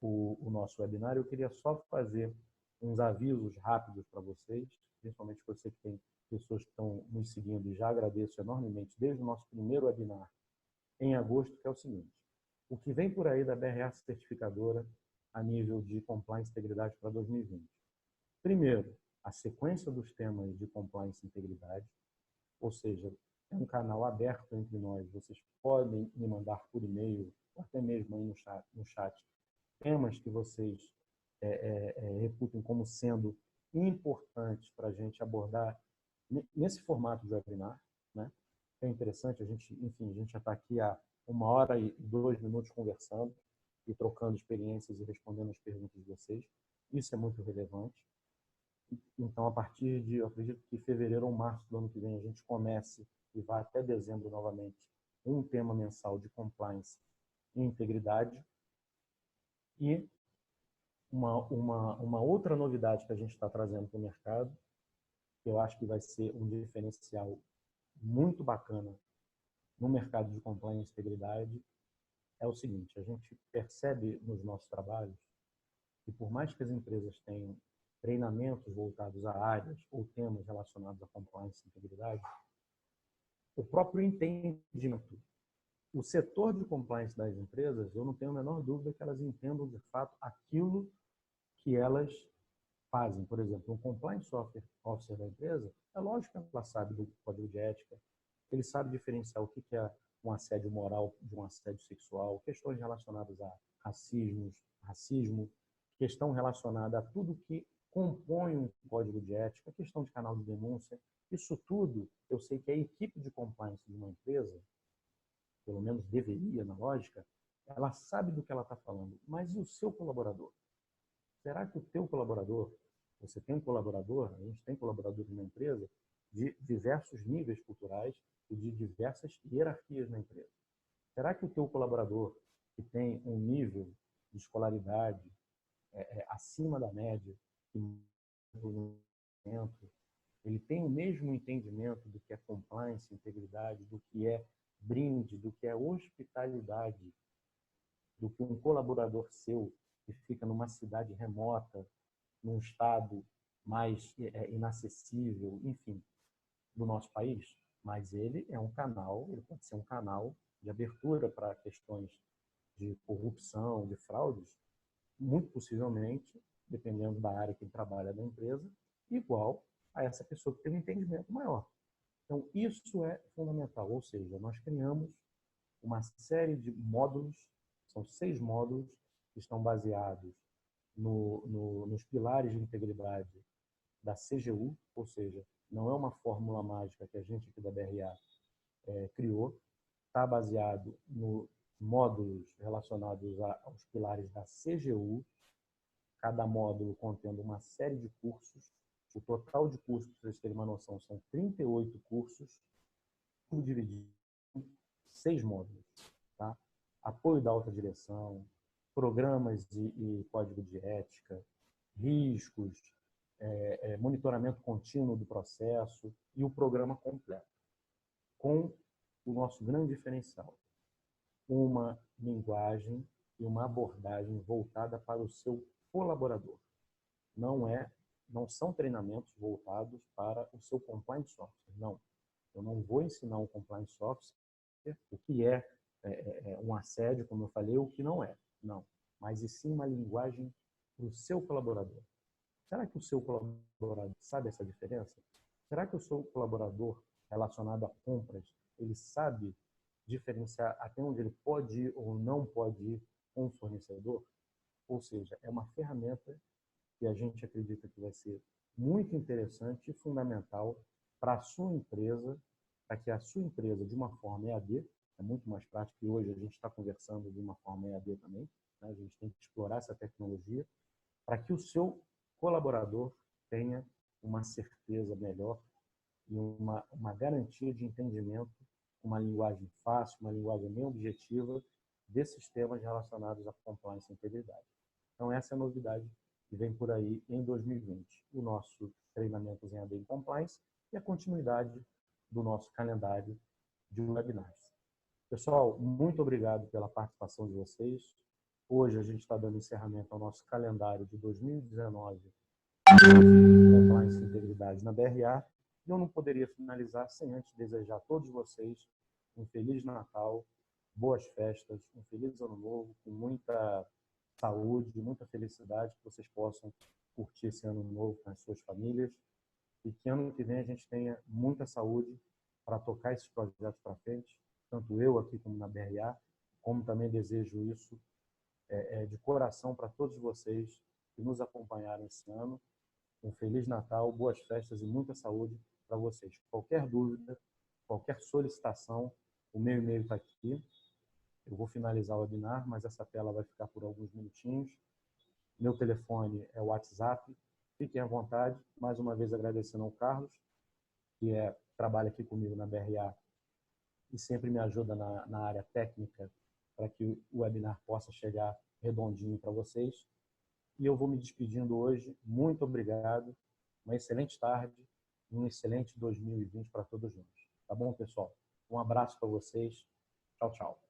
o nosso webinar, eu queria só fazer uns avisos rápidos para vocês, principalmente você que tem pessoas que estão nos seguindo, e já agradeço enormemente desde o nosso primeiro webinar em agosto, que é o seguinte: o que vem por aí da BRA certificadora a nível de compliance e integridade para 2020. Primeiro, a sequência dos temas de compliance e integridade, ou seja, é um canal aberto entre nós, vocês podem me mandar por e-mail, ou até mesmo aí no chat temas que vocês reputem como sendo importantes para a gente abordar nesse formato de webinar, né? É interessante, a gente já está aqui há 1 hora e 2 minutos conversando e trocando experiências e respondendo as perguntas de vocês. Isso é muito relevante. Então, a partir de, eu acredito que fevereiro ou março do ano que vem, a gente comece e vai até dezembro novamente, um tema mensal de compliance e integridade. E uma outra novidade que a gente está trazendo para o mercado, que eu acho que vai ser um diferencial muito bacana no mercado de compliance e integridade, é o seguinte: a gente percebe nos nossos trabalhos que, por mais que as empresas tenham treinamentos voltados a áreas ou temas relacionados a compliance e integridade, o próprio entendimento, o setor de compliance das empresas, eu não tenho a menor dúvida que elas entendam de fato aquilo que elas fazem. Por exemplo, um compliance officer da empresa, é lógico que ela sabe do código de ética, ele sabe diferenciar o que é um assédio moral de um assédio sexual, questões relacionadas a racismo, questão relacionada a tudo que compõe um código de ética, questão de canal de denúncia. Isso tudo, eu sei que a equipe de compliance de uma empresa, pelo menos deveria, na lógica, ela sabe do que ela está falando. Mas e o seu colaborador? Será que o teu colaborador, você tem um colaborador, a gente tem colaboradores na empresa de diversos níveis culturais e de diversas hierarquias na empresa. Será que o teu colaborador, que tem um nível de escolaridade acima da média, ele tem o mesmo entendimento do que é compliance, integridade, do que é brinde, do que é hospitalidade, do que um colaborador seu que fica numa cidade remota, num estado mais inacessível, enfim, do nosso país? Mas ele é um canal, ele pode ser um canal de abertura para questões de corrupção, de fraudes, muito possivelmente, dependendo da área que ele trabalha da empresa, igual a essa pessoa que tem um entendimento maior. Então, isso é fundamental, ou seja, nós criamos uma série de módulos, são 6 módulos, que estão baseados nos pilares de integridade da CGU, ou seja, não é uma fórmula mágica que a gente aqui da BRA criou, está baseado nos módulos relacionados aos pilares da CGU, cada módulo contendo uma série de cursos. O total de cursos, para vocês terem uma noção, são 38 cursos, tudo dividido em 6 módulos. Tá? Apoio da alta direção, programas e código de ética, riscos, monitoramento contínuo do processo e o programa completo, com o nosso grande diferencial, uma linguagem e uma abordagem voltada para o seu colaborador. Não são treinamentos voltados para o seu compliance software, não. Eu não vou ensinar um compliance software o que é um assédio, como eu falei, o que não é, não. Mas e sim uma linguagem para o seu colaborador. Será que o seu colaborador sabe essa diferença? Será que o seu colaborador relacionado a compras, ele sabe diferenciar até onde ele pode ir ou não pode ir com o fornecedor? Ou seja, é uma ferramenta que a gente acredita que vai ser muito interessante e fundamental para a sua empresa, para que a sua empresa, de uma forma EAD, é muito mais prático, e hoje a gente está conversando de uma forma EAD também, né? A gente tem que explorar essa tecnologia, para que o seu colaborador tenha uma certeza melhor e uma garantia de entendimento, uma linguagem fácil, uma linguagem bem objetiva desses temas relacionados à compliance e integridade. Então, essa é a novidade que vem por aí em 2020. O nosso treinamento em AD em Compliance e a continuidade do nosso calendário de webinars. Pessoal, muito obrigado pela participação de vocês. Hoje a gente está dando encerramento ao nosso calendário de 2019 Compliance e Integridade na BRA. E eu não poderia finalizar sem antes desejar a todos vocês um Feliz Natal, boas festas, um Feliz Ano Novo, com muita saúde, muita felicidade, que vocês possam curtir esse ano novo com as suas famílias e que ano que vem a gente tenha muita saúde para tocar esses projetos para frente, tanto eu aqui como na BRA, como também desejo isso de coração para todos vocês que nos acompanharam esse ano. Um Feliz Natal, boas festas e muita saúde para vocês. Qualquer dúvida, qualquer solicitação, o meu e-mail está aqui. Eu vou finalizar o webinar, mas essa tela vai ficar por alguns minutinhos. Meu telefone é o WhatsApp. Fiquem à vontade. Mais uma vez agradecendo ao Carlos, que trabalha aqui comigo na BRA e sempre me ajuda na área técnica para que o webinar possa chegar redondinho para vocês. E eu vou me despedindo hoje. Muito obrigado. Uma excelente tarde e um excelente 2020 para todos nós. Tá bom, pessoal? Um abraço para vocês. Tchau, tchau.